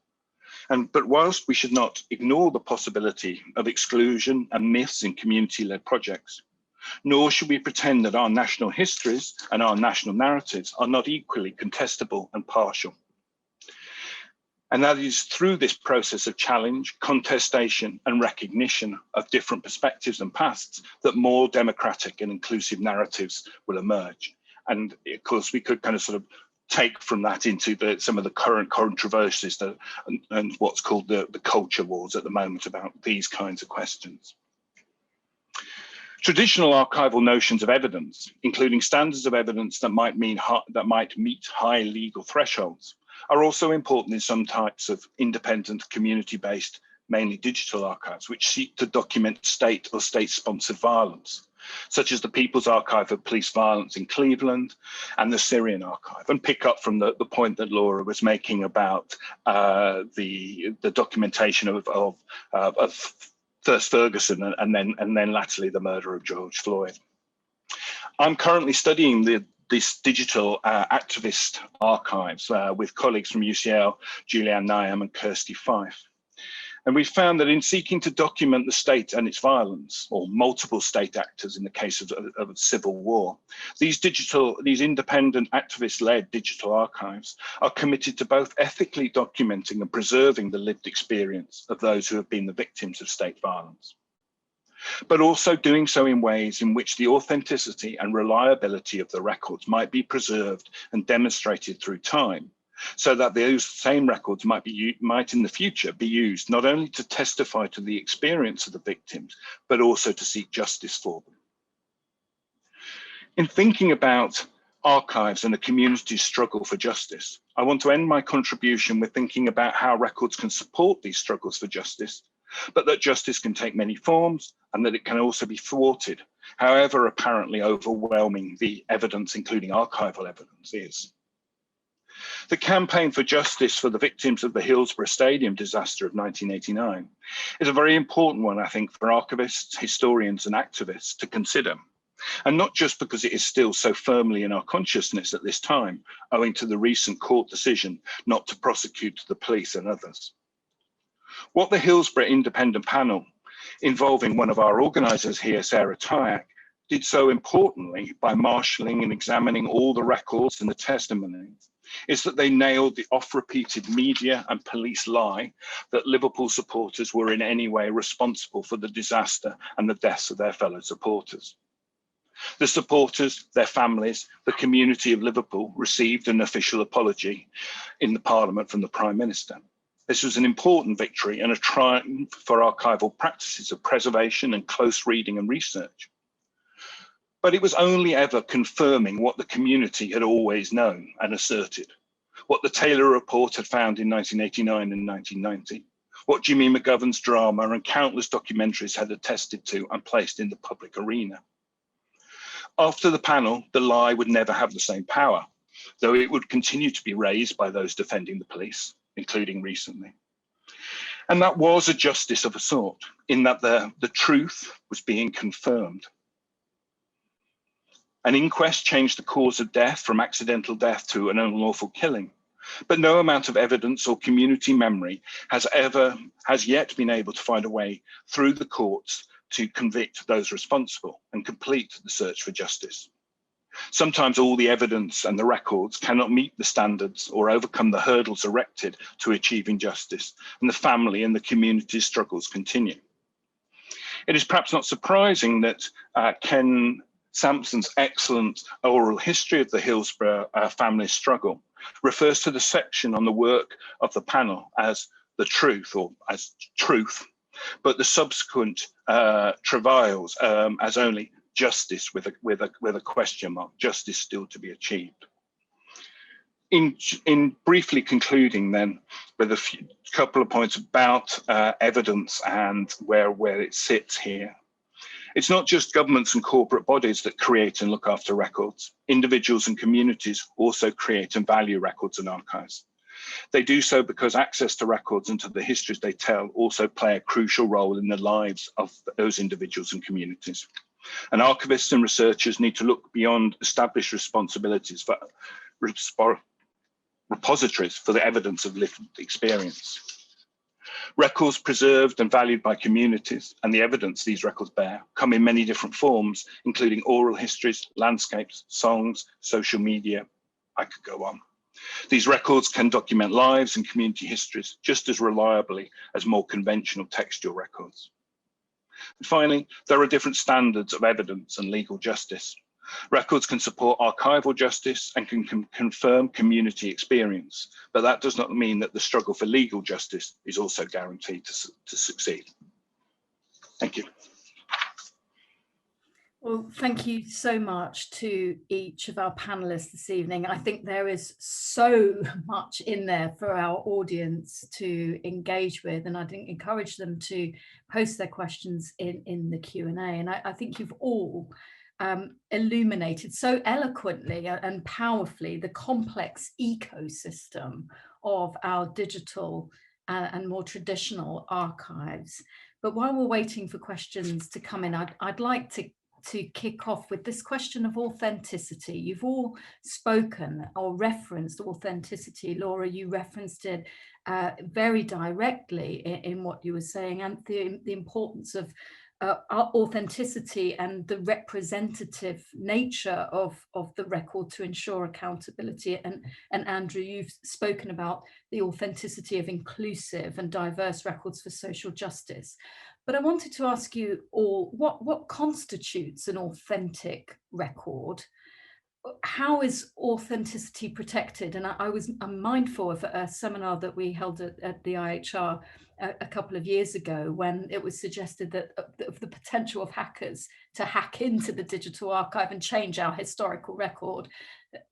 But whilst we should not ignore the possibility of exclusion and myths in community-led projects, nor should we pretend that our national histories and our national narratives are not equally contestable and partial. And that is through this process of challenge, contestation, and recognition of different perspectives and pasts that more democratic and inclusive narratives will emerge. And of course, we could kind of sort of take from that into some of the current controversies and what's called the culture wars at the moment about these kinds of questions. Traditional archival notions of evidence, including standards of evidence that might meet high legal thresholds, are also important in some types of independent, community-based, mainly digital archives, which seek to document state or state-sponsored violence, such as the People's Archive of Police Violence in Cleveland and the Syrian Archive, and pick up from the point that Laura was making about the documentation of first Ferguson and then latterly the murder of George Floyd. I'm currently studying this digital activist archives with colleagues from UCL, Julianne Nyam and Kirsty Fife. And we found that in seeking to document the state and its violence, or multiple state actors in the case of a civil war, these independent activist-led digital archives are committed to both ethically documenting and preserving the lived experience of those who have been the victims of state violence, but also doing so in ways in which the authenticity and reliability of the records might be preserved and demonstrated through time, so that those same records might in the future be used not only to testify to the experience of the victims, but also to seek justice for them. In thinking about archives and a community's struggle for justice, I want to end my contribution with thinking about how records can support these struggles for justice, but that justice can take many forms and that it can also be thwarted, however apparently overwhelming the evidence, including archival evidence, is. The campaign for justice for the victims of the Hillsborough Stadium disaster of 1989 is a very important one, I think, for archivists, historians and activists to consider. And not just because it is still so firmly in our consciousness at this time, owing to the recent court decision not to prosecute the police and others. What the Hillsborough Independent Panel, involving one of our organisers here, Sarah Tyack, did so importantly by marshalling and examining all the records and the testimonies, is that they nailed the oft-repeated media and police lie that Liverpool supporters were in any way responsible for the disaster and the deaths of their fellow supporters. The supporters, their families, the community of Liverpool received an official apology in the Parliament from the Prime Minister. This was an important victory and a triumph for archival practices of preservation and close reading and research. But it was only ever confirming what the community had always known and asserted, what the Taylor Report had found in 1989 and 1990, what Jimmy McGovern's drama and countless documentaries had attested to and placed in the public arena. After the panel, the lie would never have the same power, though it would continue to be raised by those defending the police, including recently. And that was a justice of a sort, in that the truth was being confirmed. An inquest changed the cause of death from accidental death to an unlawful killing, but no amount of evidence or community memory has yet been able to find a way through the courts to convict those responsible and complete the search for justice. Sometimes all the evidence and the records cannot meet the standards or overcome the hurdles erected to achieving justice, and the family and the community's struggles continue. It is perhaps not surprising that Ken Sampson's excellent oral history of the Hillsborough family struggle refers to the section on the work of the panel as the truth, or as truth, but the subsequent travails as only justice with a question mark, justice still to be achieved. In briefly concluding then with a couple of points about evidence and where it sits here. It's not just governments and corporate bodies that create and look after records. Individuals and communities also create and value records and archives. They do so because access to records and to the histories they tell also play a crucial role in the lives of those individuals and communities. And archivists and researchers need to look beyond established responsibilities for repositories for the evidence of lived experience. Records preserved and valued by communities and the evidence these records bear come in many different forms, including oral histories, landscapes, songs, social media. I could go on. These records can document lives and community histories just as reliably as more conventional textual records. And finally, there are different standards of evidence and legal justice. Records can support archival justice and can confirm community experience, but that does not mean that the struggle for legal justice is also guaranteed to succeed. Thank you. Well, thank you so much to each of our panelists this evening. I think there is so much in there for our audience to engage with, and I'd encourage them to post their questions in the Q&A. And I think you've all illuminated so eloquently and powerfully the complex ecosystem of our digital and more traditional archives. But while we're waiting for questions to come in, I'd like to kick off with this question of authenticity. You've all spoken or referenced authenticity. Laura, you referenced it very directly in what you were saying, and the importance of authenticity and the representative nature of the record to ensure accountability. And Andrew, you've spoken about the authenticity of inclusive and diverse records for social justice. But I wanted to ask you all, what constitutes an authentic record? How is authenticity protected? And I'm mindful of a seminar that we held at the IHR a couple of years ago, when it was suggested that of the potential of hackers to hack into the digital archive and change our historical record.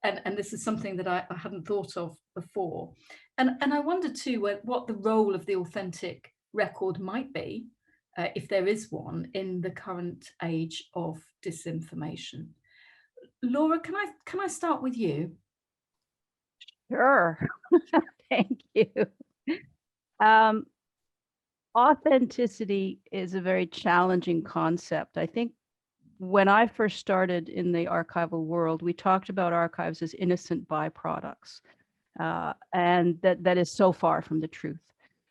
And this is something that I hadn't thought of before. And I wondered too what the role of the authentic record might be, if there is one, in the current age of disinformation. Laura, can I start with you? Sure. Thank you. Authenticity is a very challenging concept. I think when I first started in the archival world, we talked about archives as innocent byproducts, and that is so far from the truth.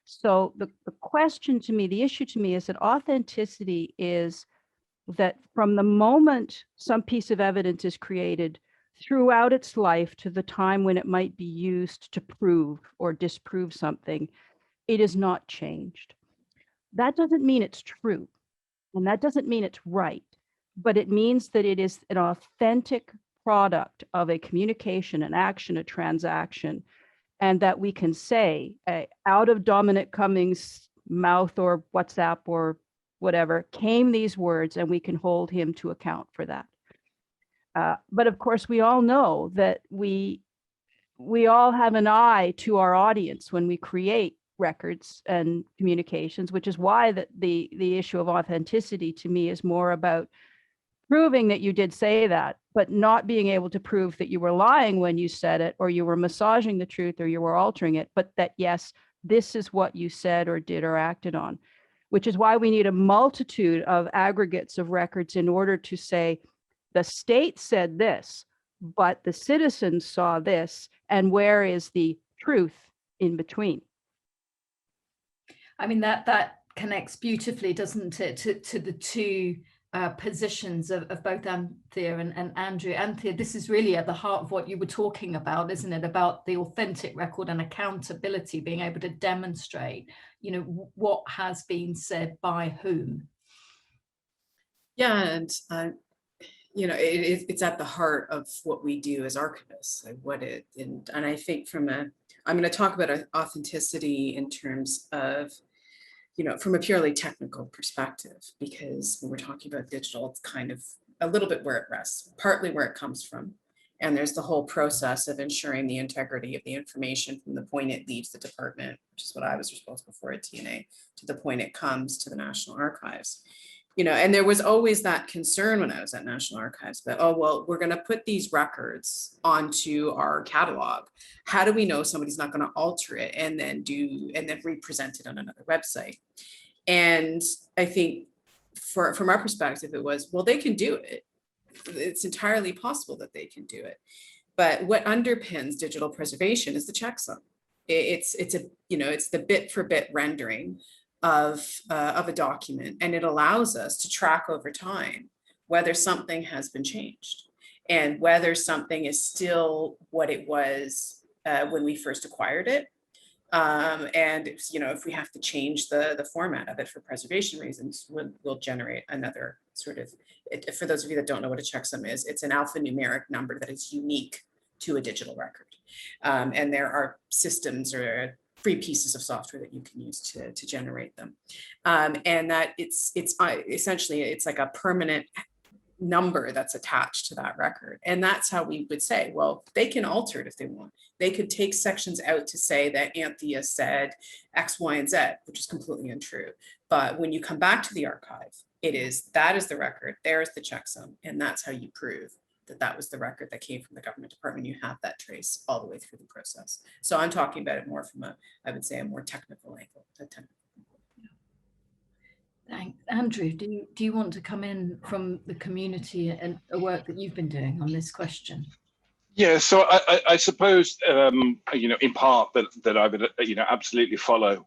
So the question to me, the issue to me, is that authenticity is that from the moment some piece of evidence is created throughout its life to the time when it might be used to prove or disprove something, it is not changed. That doesn't mean it's true, and that doesn't mean it's right, but it means that it is an authentic product of a communication, an action, a transaction, and that we can say out of Dominic Cummings' mouth or WhatsApp or whatever came these words, and we can hold him to account for that. But of course, we all know that we all have an eye to our audience when we create records and communications, which is why the issue of authenticity to me is more about proving that you did say that, but not being able to prove that you were lying when you said it, or you were massaging the truth, or you were altering it, but that, yes, this is what you said or did or acted on, which is why we need a multitude of aggregates of records in order to say, the state said this, but the citizens saw this, and where is the truth in between? I mean, that connects beautifully, doesn't it, to the two positions of both Anthea and Andrew. Anthea, this is really at the heart of what you were talking about, isn't it? About the authentic record and accountability, being able to demonstrate, what has been said by whom. Yeah, and it's at the heart of what we do as archivists. And I think I'm going to talk about authenticity in terms of, from a purely technical perspective, because when we're talking about digital, it's kind of a little bit where it rests, partly where it comes from. And there's the whole process of ensuring the integrity of the information from the point it leaves the department, which is what I was responsible for at TNA, to the point it comes to the National Archives. And there was always that concern when I was at National Archives that, oh, well, we're going to put these records onto our catalog. How do we know somebody's not going to alter it and then represent it on another website? And I think from our perspective, it was, well, they can do it. It's entirely possible that they can do it. But what underpins digital preservation is the checksum. It's the bit for bit rendering of a document, and it allows us to track over time whether something has been changed and whether something is still what it was when we first acquired it. And if we have to change the format of it for preservation reasons, we'll generate another sort of, for those of you that don't know what a checksum is, it's an alphanumeric number that is unique to a digital record. And there are systems or free pieces of software that you can use to generate them. And that it's essentially, it's like a permanent number that's attached to that record. And that's how we would say, well, they can alter it if they want. They could take sections out to say that Anthea said X, Y, and Z, which is completely untrue. But when you come back to the archive, that is the record, there's the checksum, and that's how you prove that that was the record that came from the government department. You have that trace all the way through the process. So I'm talking about it more from I would say a more technical angle. Thanks. Andrew, do you want to come in from the community and the work that you've been doing on this question? Yeah, so I suppose in part that I would absolutely follow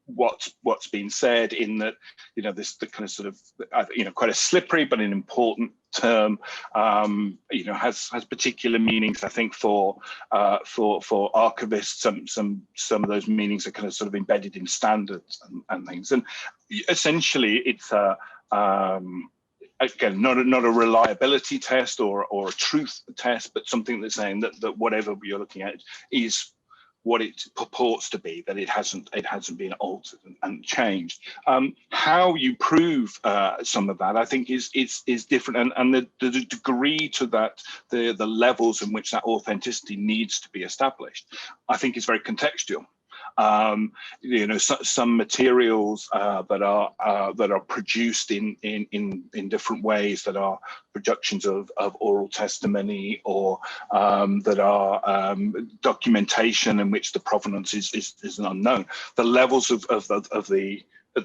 what's been said, in that this the kind of sort of quite a slippery but an important term has particular meanings. I think for archivists, some of those meanings are kind of sort of embedded in standards and things, and essentially it's again, not a reliability test or a truth test, but something that's saying that whatever you're looking at is what it purports to be, that it hasn't been altered and changed. How you prove some of that, I think, is different, and the degree to that, the levels in which that authenticity needs to be established, I think, is very contextual. Some materials that are produced in different ways, that are productions of oral testimony, or that are documentation in which the provenance is unknown. The levels of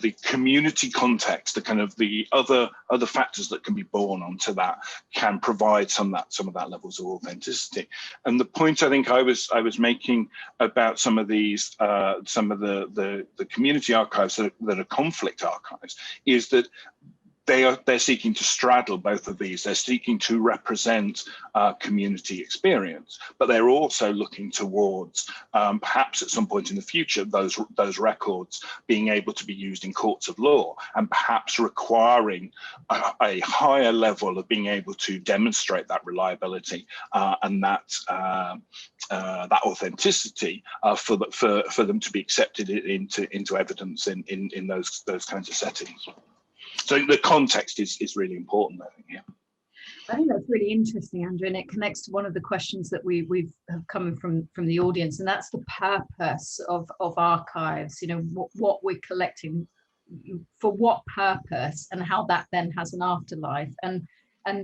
the community context, the kind of the other factors that can be borne onto that, can provide some of that levels of authenticity. And the point I think I was making about some of these some of the community archives that are conflict archives is that they're seeking to straddle both of these. They're seeking to represent community experience, but they're also looking towards perhaps at some point in the future those records being able to be used in courts of law, and perhaps requiring a higher level of being able to demonstrate that reliability and that authenticity for them to be accepted into evidence in those kinds of settings. So the context is really important, I think. Yeah. I think that's really interesting, Andrew, and it connects to one of the questions that we've come from the audience, and that's the purpose of archives. What we're collecting, for what purpose, and how that then has an afterlife. And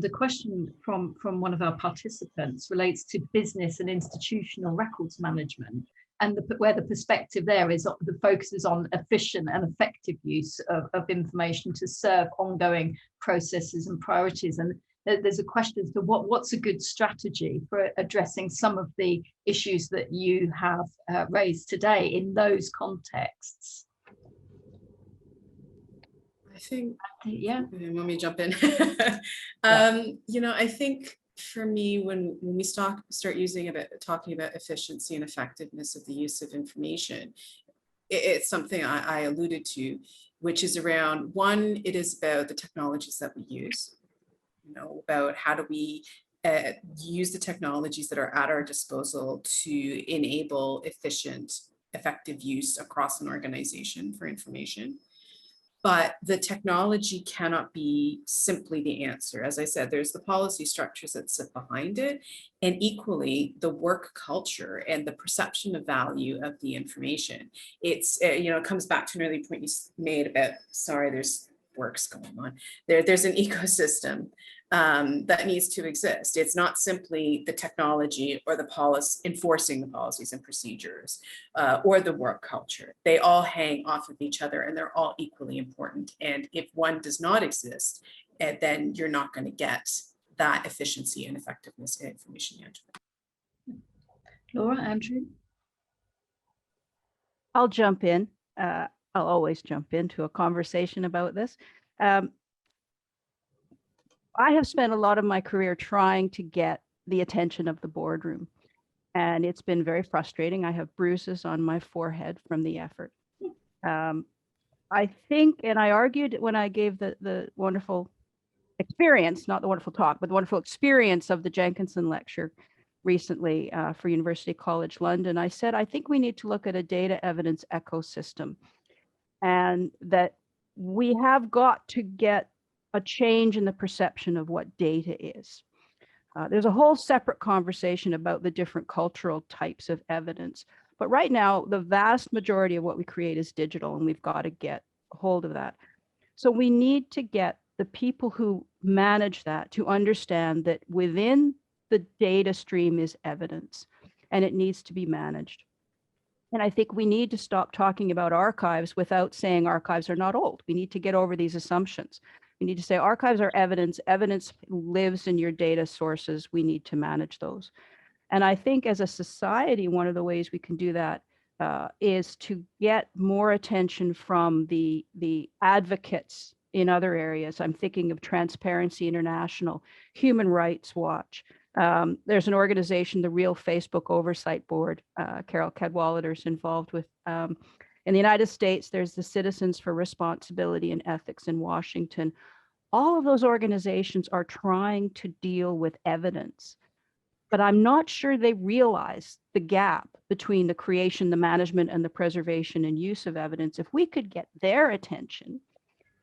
the question from one of our participants relates to business and institutional records management. And where the perspective there is, the focus is on efficient and effective use of information to serve ongoing processes and priorities. And there's a question as to what's a good strategy for addressing some of the issues that you have raised today in those contexts. I think, yeah. You want me to jump in? I think, for me, when we start talking about efficiency and effectiveness of the use of information, it's something I alluded to, which is around, one, it is about the technologies that we use, about how do we use the technologies that are at our disposal to enable efficient, effective use across an organization for information. But the technology cannot be simply the answer. As I said, there's the policy structures that sit behind it, and equally the work culture and the perception of value of the information. It's, it comes back to an early point you made about, sorry, there's works going on. There's an ecosystem that needs to exist. It's not simply the technology or the policy enforcing the policies and procedures or the work culture. They all hang off of each other, and they're all equally important. And if one does not exist, then you're not going to get that efficiency and effectiveness in information management. Laura, Andrew? I'll jump in. I'll always jump into a conversation about this. I have spent a lot of my career trying to get the attention of the boardroom, and it's been very frustrating. I have bruises on my forehead from the effort. I think, and I argued when I gave the wonderful experience, not the wonderful talk, but the wonderful experience of the Jenkinson lecture recently for University College London, I said, I think we need to look at a data evidence ecosystem, and that we have got to get a change in the perception of what data is. There's a whole separate conversation about the different cultural types of evidence. But right now, the vast majority of what we create is digital, and we've got to get a hold of that. So we need to get the people who manage that to understand that within the data stream is evidence, and it needs to be managed. And I think we need to stop talking about archives without saying archives are not old. We need to get over these assumptions. We need to say archives are evidence. Evidence lives in your data sources. We need to manage those. And I think as a society, one of the ways we can do that is to get more attention from the advocates in other areas. I'm thinking of Transparency International, Human Rights Watch. There's an organization, the Real Facebook Oversight Board, Carol Cadwallader's involved with. In the United States, there's the Citizens for Responsibility and Ethics in Washington. All of those organizations are trying to deal with evidence, but I'm not sure they realize the gap between the creation, the management, and the preservation and use of evidence. If we could get their attention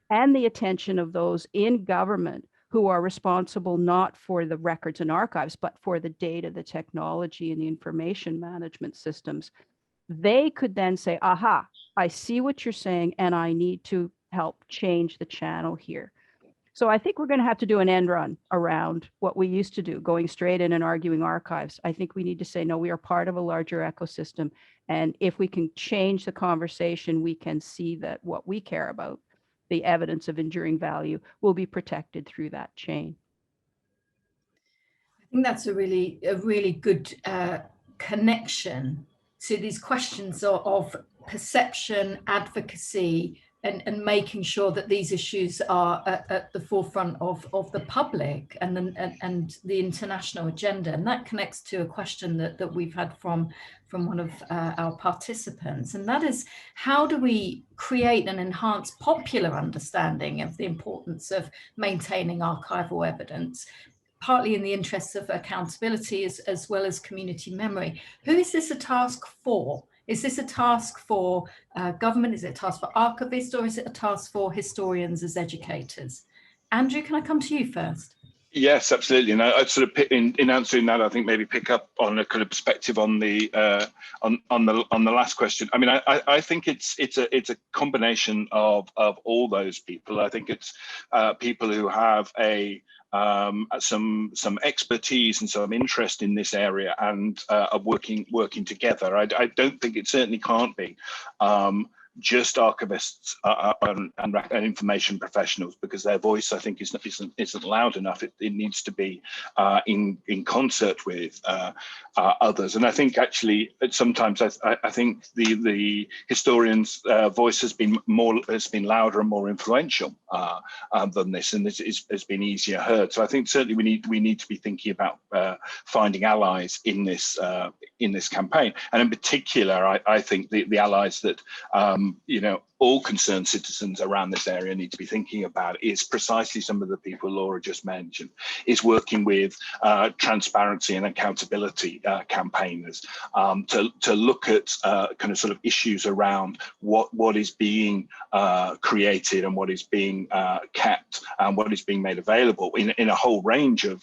and the attention of those in government who are responsible not for the records and archives, but for the data, the technology, and the information management systems, they could then say, aha, I see what you're saying, and I need to help change the channel here. So I think we're going to have to do an end run around what we used to do, going straight in and arguing archives. I think we need to say, no, we are part of a larger ecosystem. And if we can change the conversation, we can see that what we care about, the evidence of enduring value, will be protected through that chain. I think that's a really good connection to these questions of perception, advocacy, and making sure that these issues are at the forefront of the public and the international agenda. And that connects to a question that we've had from one of our participants, and that is, how do we create and enhance popular understanding of the importance of maintaining archival evidence, partly in the interests of accountability as well as community memory? Who is this a task for? Is this a task for government? Is it a task for archivists, or is it a task for historians as educators? Andrew, can I come to you first? Yes, absolutely. And I'd sort of in answering that, I think maybe pick up on a kind of perspective on the on the last question. I mean, I think it's a combination of all those people. I think it's people who have some expertise and some interest in this area and are working together. I don't think it certainly can't be just archivists and information professionals, because their voice, I think, isn't loud enough. It needs to be in concert with others. And I think actually sometimes I think the historian's voice has been louder and more influential than this, and has been easier heard. So I think certainly we need to be thinking about finding allies in this campaign, and in particular, I think the allies that all concerned citizens around this area need to be thinking about is precisely some of the people Laura just mentioned, is working with transparency and accountability campaigners to look at kind of sort of issues around what is being created and what is being kept and what is being made available in a whole range of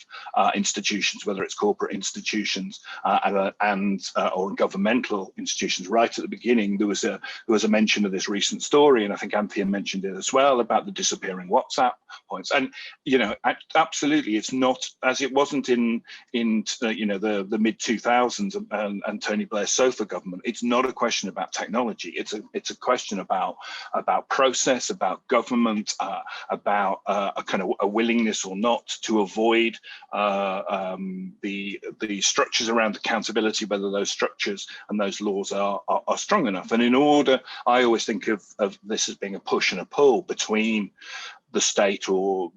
institutions, whether it's corporate institutions or governmental institutions. Right at the beginning, there was a mention of this recent story, and I think Anthea mentioned it as well, about the disappearing WhatsApp points. And absolutely, it's not, as it wasn't in the mid 2000s and Tony Blair's SOFA government. It's not a question about technology. It's a question about process, about government, about a kind of a willingness or not to avoid the structures around accountability, whether those structures and those laws are strong enough. And in order, I always think of this as being a push and a pull between the state or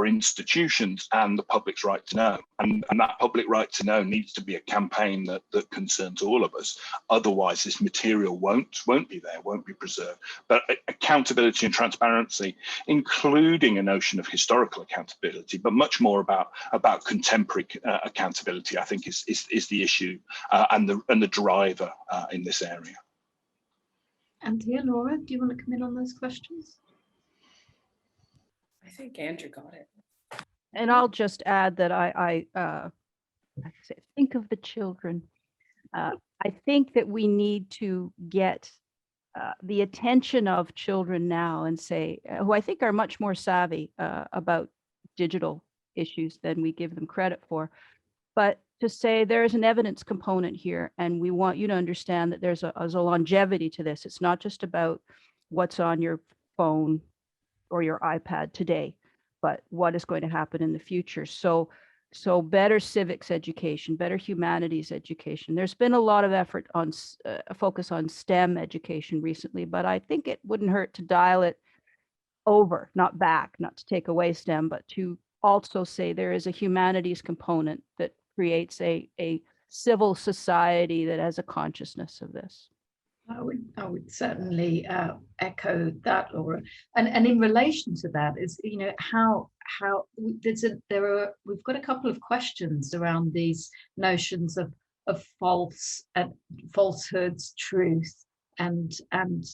institutions and the public's right to know, and that public right to know needs to be a campaign that concerns all of us. Otherwise, this material won't be there, won't be preserved. But accountability and transparency, including a notion of historical accountability, but much more about contemporary accountability, I think is the issue and the driver in this area. Anthea, Laura, do you want to come in on those questions? I think Andrew got it. And I'll just add that I say, think of the children. I think that we need to get the attention of children now and say, who I think are much more savvy about digital issues than we give them credit for, but to say there is an evidence component here, and we want you to understand that there's a longevity to this. It's not just about what's on your phone or your iPad today, but what is going to happen in the future. So better civics education, better humanities education. There's been a lot of effort on a focus on STEM education recently, but I think it wouldn't hurt to dial it over, not back, not to take away STEM, but to also say there is a humanities component that creates a civil society that has a consciousness of this. I would certainly echo that, Laura. And in relation to that is, you know, how we've got a couple of questions around these notions of false and falsehoods, truth, and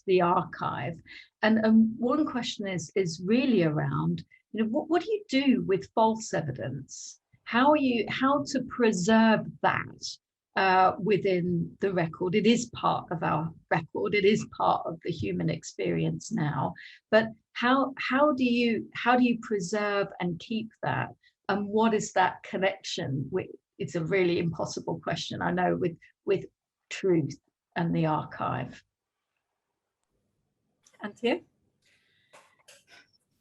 the archive. And one question is really around, you know, what do you do with false evidence? How to preserve that within the record? It is part of our record. It is part of the human experience now. But how do you preserve and keep that? And what is that connection? It's a really impossible question, I know, with truth and the archive. Anthea?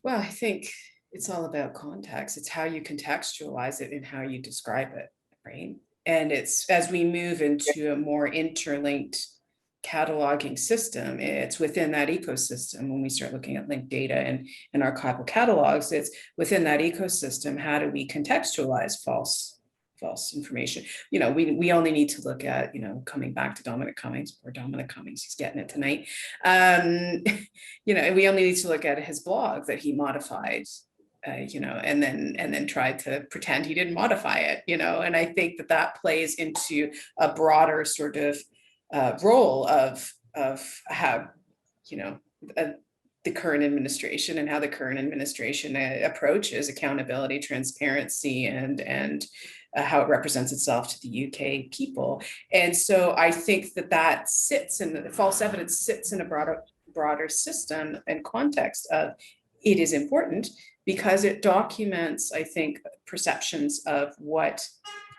Well, I think it's all about context. It's how you contextualize it and how you describe it, right? And it's, as we move into a more interlinked cataloging system, it's within that ecosystem. When we start looking at linked data and archival catalogs, it's within that ecosystem. How do we contextualize false information? You know, we only need to look at, you know, coming back to Dominic Cummings, poor Dominic Cummings, he's getting it tonight. You know, we only need to look at his blog that he modified, you know, and then tried to pretend he didn't modify it, you know. And I think that plays into a broader sort of role of how, you know, the current administration and how the current administration approaches accountability, transparency, and how it represents itself to the UK people. And so I think that sits in the false evidence sits in a broader system and context of it is important because it documents, I think, perceptions of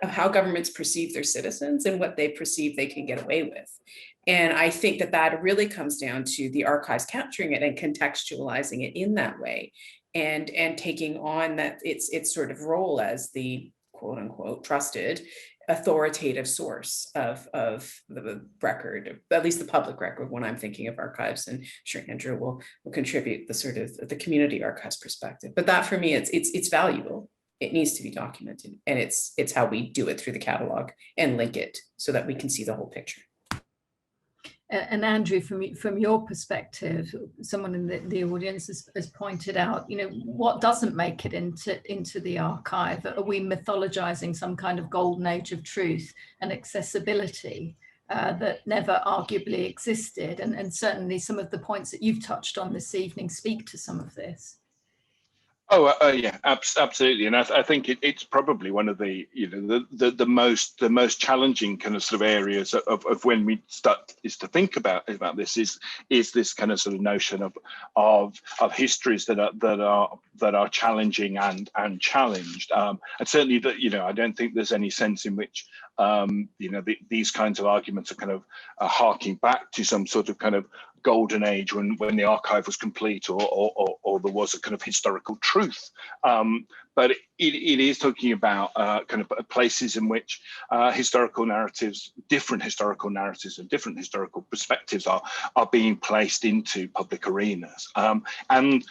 how governments perceive their citizens and what they perceive they can get away with. And I think that really comes down to the archives capturing it and contextualizing it in that way, and taking on that its sort of role as the quote unquote trusted authoritative source of the record, at least the public record when I'm thinking of archives, and sure Andrew will contribute the sort of the community archives perspective. But that for me, it's valuable. It needs to be documented, and it's how we do it through the catalog and link it so that we can see the whole picture. And Andrew, from your perspective, someone in the audience has pointed out, you know, what doesn't make it into the archive? Are we mythologizing some kind of golden age of truth and accessibility that never arguably existed? And certainly some of the points that you've touched on this evening speak to some of this. Oh, yeah, absolutely, and I think it's probably one of the, you know, the most challenging kind of sort of areas of when we start is to think about this is this kind of sort of notion of histories that are challenging and challenged, and certainly that, you know, I don't think there's any sense in which you know, these kinds of arguments are kind of harking back to some sort of kind of golden age when the archive was complete or there was a kind of historical truth, but it is talking about kind of places in which historical narratives, different historical narratives and different historical perspectives are being placed into public arenas, and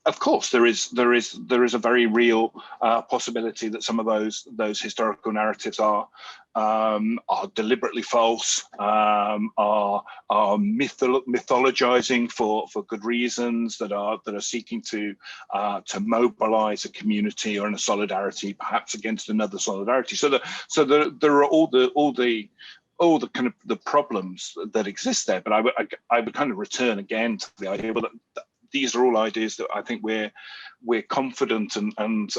of course, there is a very real possibility that some of those historical narratives are deliberately false, are mythologizing for good reasons, that are seeking to mobilize a community or in a solidarity, perhaps against another solidarity. So there are all the kind of the problems that exist there. But I would kind of return again to the idea that these are all ideas that I think we're confident and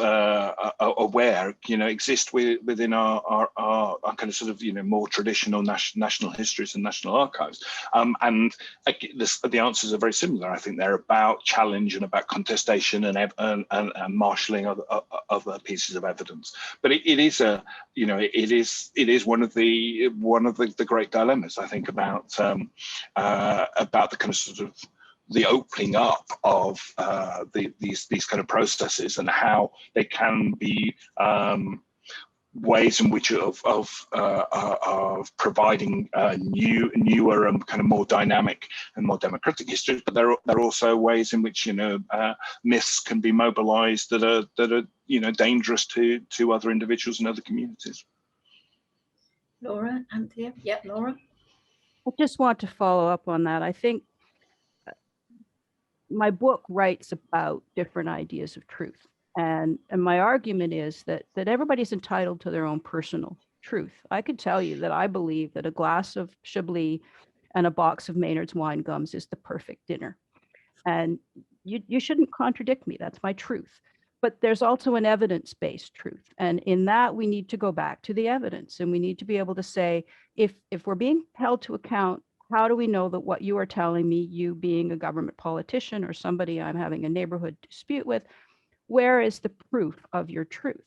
aware, exist within our kind of sort of, more traditional national histories and national archives. And the answers are very similar. I think they're about challenge and about contestation and marshalling other pieces of evidence. But it is one of the great dilemmas, I think, about the kind of sort of the opening up of these kind of processes and how they can be ways in which of providing newer and kind of more dynamic and more democratic histories, but there are also ways in which myths can be mobilized that are dangerous to other individuals and other communities. Laura, Anthea, yeah, Laura. I just want to follow up on that. I think my book writes about different ideas of truth. And my argument is that everybody's entitled to their own personal truth. I could tell you that I believe that a glass of Chablis and a box of Maynard's wine gums is the perfect dinner. And you shouldn't contradict me. That's my truth. But there's also an evidence-based truth. And in that, we need to go back to the evidence. And we need to be able to say, if we're being held to account, how do we know that what you are telling me, you being a government politician or somebody I'm having a neighborhood dispute with, where is the proof of your truth?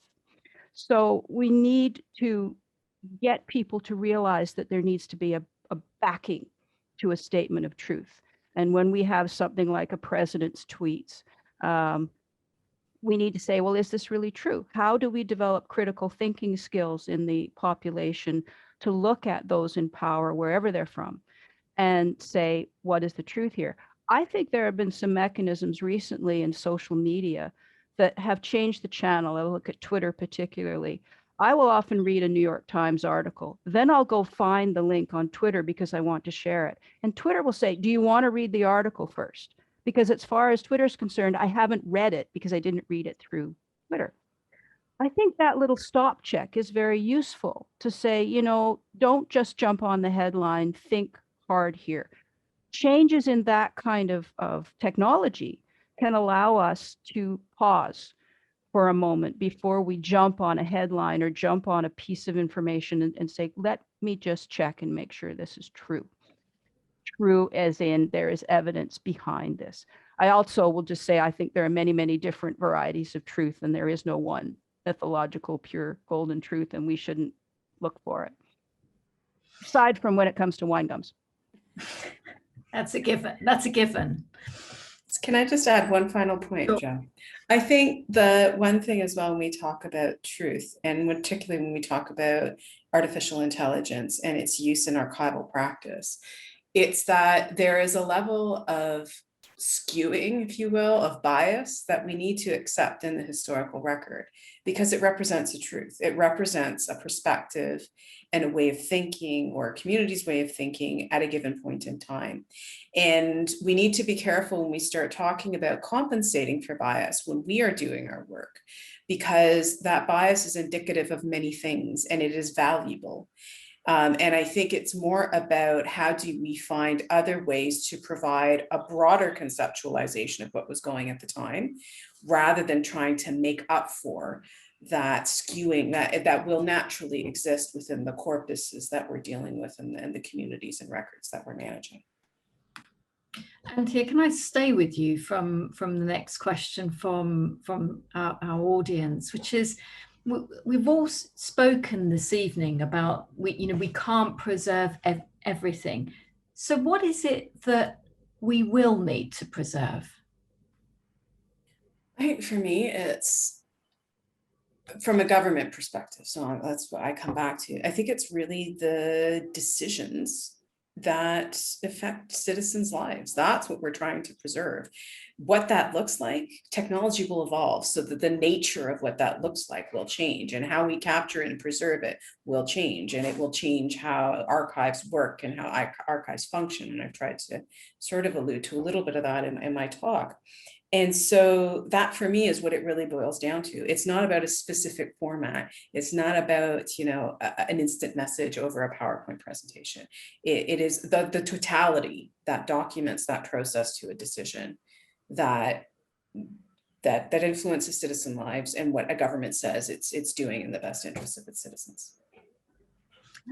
So we need to get people to realize that there needs to be a backing to a statement of truth. And when we have something like a president's tweets, we need to say, well, is this really true? How do we develop critical thinking skills in the population to look at those in power, wherever they're from, and say, what is the truth here? I think there have been some mechanisms recently in social media that have changed the channel. I look at Twitter particularly. I will often read a New York Times article. Then I'll go find the link on Twitter because I want to share it. And Twitter will say, do you want to read the article first? Because as far as Twitter's concerned, I haven't read it because I didn't read it through Twitter. I think that little stop check is very useful to say, don't just jump on the headline, think hard here. Changes in that kind of technology can allow us to pause for a moment before we jump on a headline or jump on a piece of information and say, let me just check and make sure this is true. True as in there is evidence behind this. I also will just say, I think there are many, many different varieties of truth, and there is no one mythological, pure golden truth, and we shouldn't look for it. Aside from when it comes to wine gums. That's a given. That's a given. Can I just add one final point, Sure. Jo? I think the one thing as well when we talk about truth, and particularly when we talk about artificial intelligence and its use in archival practice, it's that there is a level of skewing, if you will, of bias that we need to accept in the historical record because it represents a truth. It represents a perspective and a way of thinking or a community's way of thinking at a given point in time. And we need to be careful when we start talking about compensating for bias when we are doing our work, because that bias is indicative of many things and it is valuable. And I think it's more about how do we find other ways to provide a broader conceptualization of what was going at the time, rather than trying to make up for that skewing that will naturally exist within the corpuses that we're dealing with and the communities and records that we're managing. And here, can I stay with you from the next question from our audience, which is, we've all spoken this evening about we can't preserve everything. So what is it that we will need to preserve? I think for me, it's from a government perspective. So that's what I come back to. I think it's really the decisions that affect citizens' lives. That's what we're trying to preserve. What that looks like, technology will evolve so that the nature of what that looks like will change, and how we capture and preserve it will change, and it will change how archives work and how archives function. And I've tried to sort of allude to a little bit of that in my talk. And so that for me is what it really boils down to. It's not about a specific format. It's not about, an instant message over a PowerPoint presentation. It is the totality that documents that process to a decision that influences citizen lives and what a government says it's doing in the best interest of its citizens.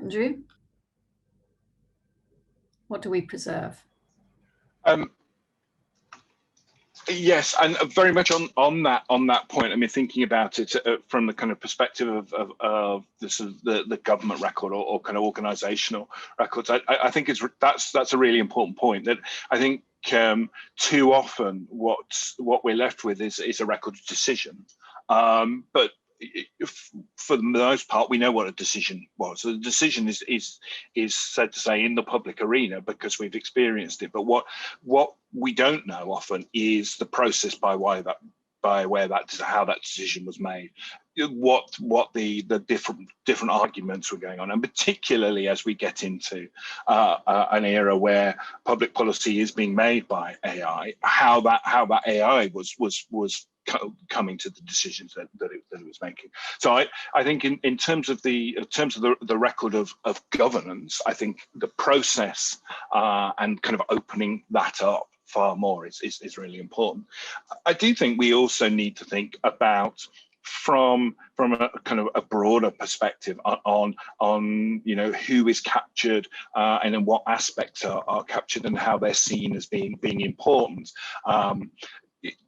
Andrew, what do we preserve? Yes, and very much on that point. I mean, thinking about it from the kind of perspective of the government record or kind of organisational records, I think that's a really important point. That I think too often what we're left with is a record of decision, but for the most part, we know what a decision was. So the decision is said to say in the public arena because we've experienced it. But what we don't know often is the process how that decision was made, what the different arguments were going on, and particularly as we get into an era where public policy is being made by AI, how that AI was coming to the decisions that it was making. So I think in terms of the record of governance, I think the process and kind of opening that up far more is really important. I do think we also need to think about from a kind of a broader perspective on who is captured and in what aspects are captured and how they're seen as being important.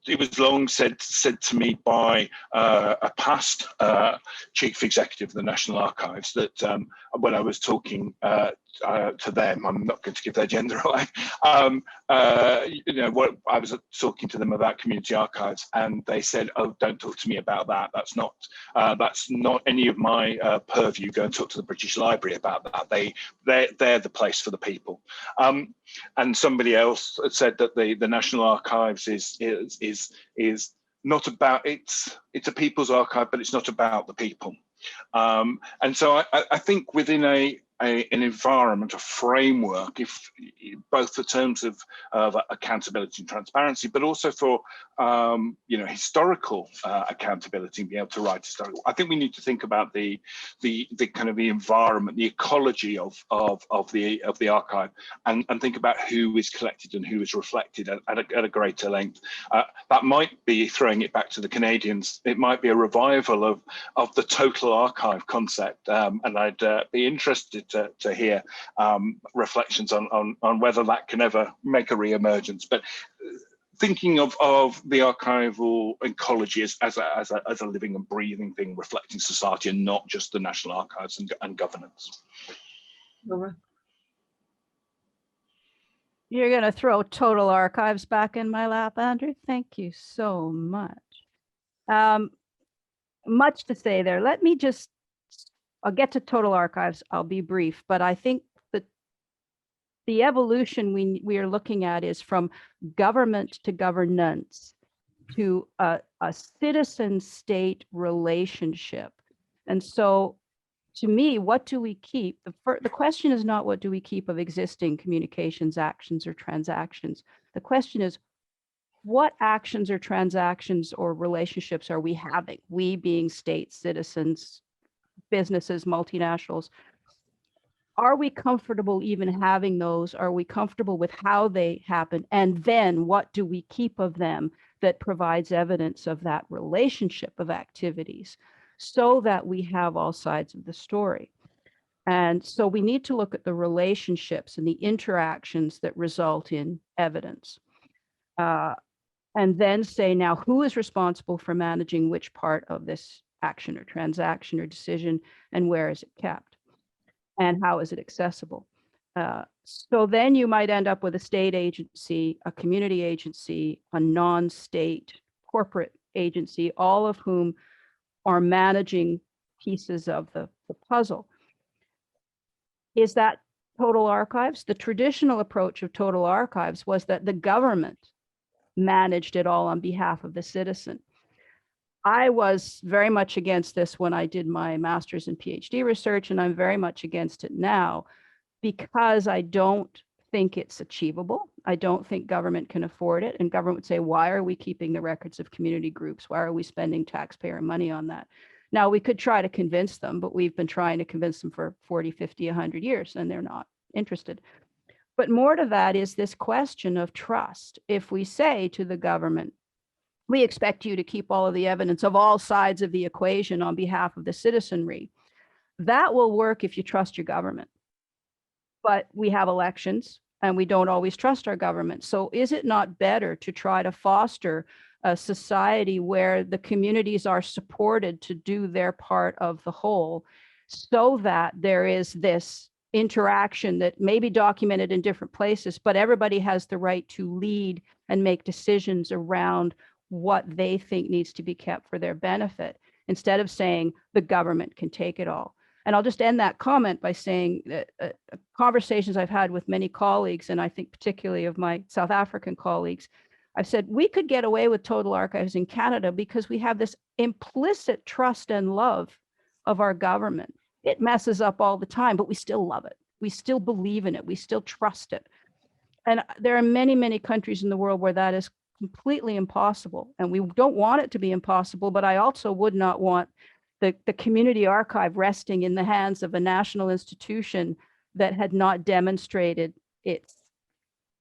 It was long said to me by a past chief executive of the National Archives that when I was talking to them, I'm not going to give their gender away, what I was talking to them about community archives, and they said, "Oh, don't talk to me about that. That's not any of my purview. Go and talk to the British Library about that. They're the place for the people." And somebody else had said that the National Archives is not about it's a people's archive, but it's not about the people. And so I think within an environment, a framework, if both in terms of accountability and transparency, but also for historical accountability and be able to write historical. I think we need to think about the kind of the environment, the ecology of the archive, and think about who is collected and who is reflected at a greater length. That might be throwing it back to the Canadians. It might be a revival of the total archive concept, and I'd be interested to hear reflections on whether that can ever make a re-emergence. But thinking of the archival ecology as a living and breathing thing, reflecting society and not just the National Archives and governance. Laura? You're going to throw total archives back in my lap, Andrew? Thank you so much. Much to say there. I'll get to total archives. I'll be brief, but I think that the evolution we are looking at is from government to governance to a citizen-state relationship. And so to me, what do we keep? The question is not what do we keep of existing communications, actions, or transactions. The question is, what actions or transactions or relationships are we having? We being states, citizens, businesses, multinationals. Are we comfortable even having those? Are we comfortable with how they happen? And then what do we keep of them that provides evidence of that relationship of activities so that we have all sides of the story? And so we need to look at the relationships and the interactions that result in evidence. And then say, now, who is responsible for managing which part of this action or transaction or decision, and where is it kept? And how is it accessible? So then you might end up with a state agency, a community agency, a non-state corporate agency, all of whom are managing pieces of the puzzle. Is that total archives? The traditional approach of total archives was that the government managed it all on behalf of the citizen. I was very much against this when I did my master's and PhD research, and I'm very much against it now because I don't think it's achievable. I don't think government can afford it. And government would say, why are we keeping the records of community groups? Why are we spending taxpayer money on that? Now, we could try to convince them, but we've been trying to convince them for 40, 50, 100 years, and they're not interested. But more to that is this question of trust. If we say to the government, we expect you to keep all of the evidence of all sides of the equation on behalf of the citizenry, that will work if you trust your government. But we have elections and we don't always trust our government. So is it not better to try to foster a society where the communities are supported to do their part of the whole, so that there is this interaction that may be documented in different places, but everybody has the right to lead and make decisions around what they think needs to be kept for their benefit, instead of saying the government can take it all. And I'll just end that comment by saying that conversations I've had with many colleagues, and I think particularly of my South African colleagues, I've said we could get away with total archives in Canada because we have this implicit trust and love of our government. It messes up all the time, but we still love it. We still believe in it. We still trust it. And there are many, many countries in the world where that is completely impossible. And we don't want it to be impossible, but I also would not want the community archive resting in the hands of a national institution that had not demonstrated its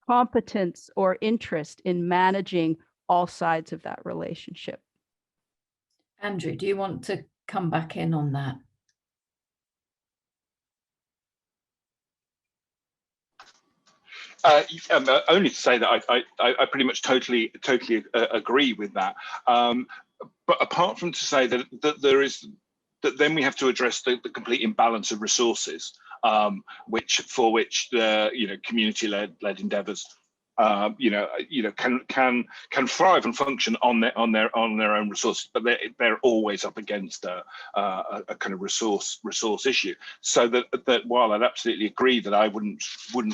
competence or interest in managing all sides of that relationship. Andrew, do you want to come back in on that? Only to say that I pretty much totally agree with that. But apart from to say that there is, that then we have to address the complete imbalance of resources, which the community-led endeavours can thrive and function on their own resources, but they're always up against a kind of resource issue. So that while I'd absolutely agree that I wouldn't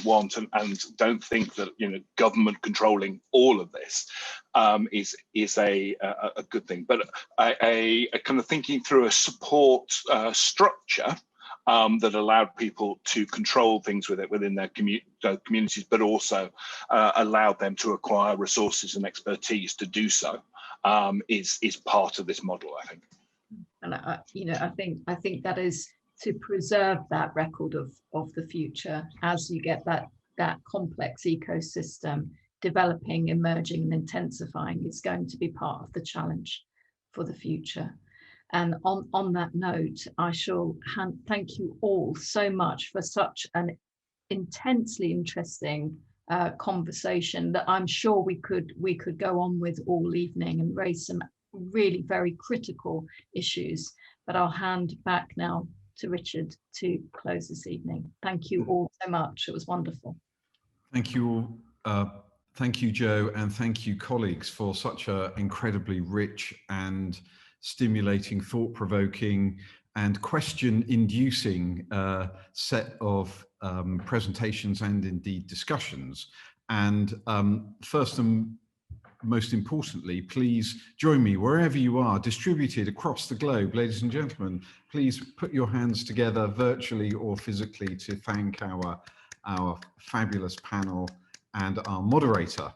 want and don't think that government controlling all of this is a good thing, but a kind of thinking through a support structure that allowed people to control things within their communities, but also allowed them to acquire resources and expertise to do so, is part of this model, I think. And I think that is to preserve that record of the future as you get that complex ecosystem developing, emerging, and intensifying. Is going to be part of the challenge for the future. And on that note, I shall thank you all so much for such an intensely interesting conversation that I'm sure we could go on with all evening and raise some really very critical issues. But I'll hand back now to Richard to close this evening. Thank you all so much. It was wonderful. Thank you all. Thank you, Jo, and thank you, colleagues, for such an incredibly rich and stimulating, thought-provoking, and question-inducing set of presentations and indeed discussions. And first and most importantly, please join me wherever you are, distributed across the globe. Ladies and gentlemen, please put your hands together virtually or physically to thank our fabulous panel and our moderator.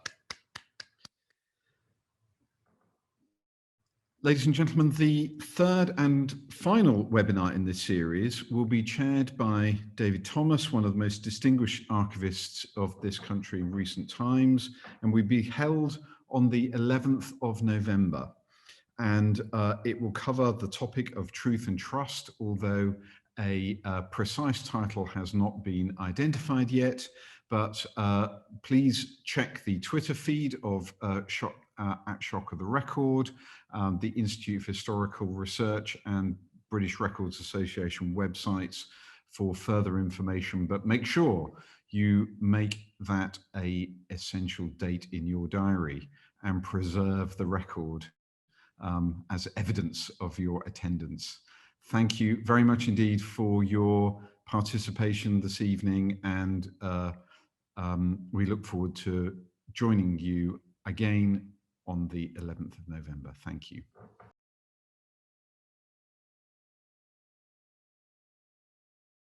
Ladies and gentlemen, the third and final webinar in this series will be chaired by David Thomas, one of the most distinguished archivists of this country in recent times, and will be held on the 11th of November. And it will cover the topic of truth and trust, although a precise title has not been identified yet. But please check the Twitter feed of at Shock of the Record, the Institute for Historical Research and British Records Association websites for further information. But make sure you make that an essential date in your diary and preserve the record as evidence of your attendance. Thank you very much indeed for your participation this evening, and we look forward to joining you again on the 11th of November. Thank you.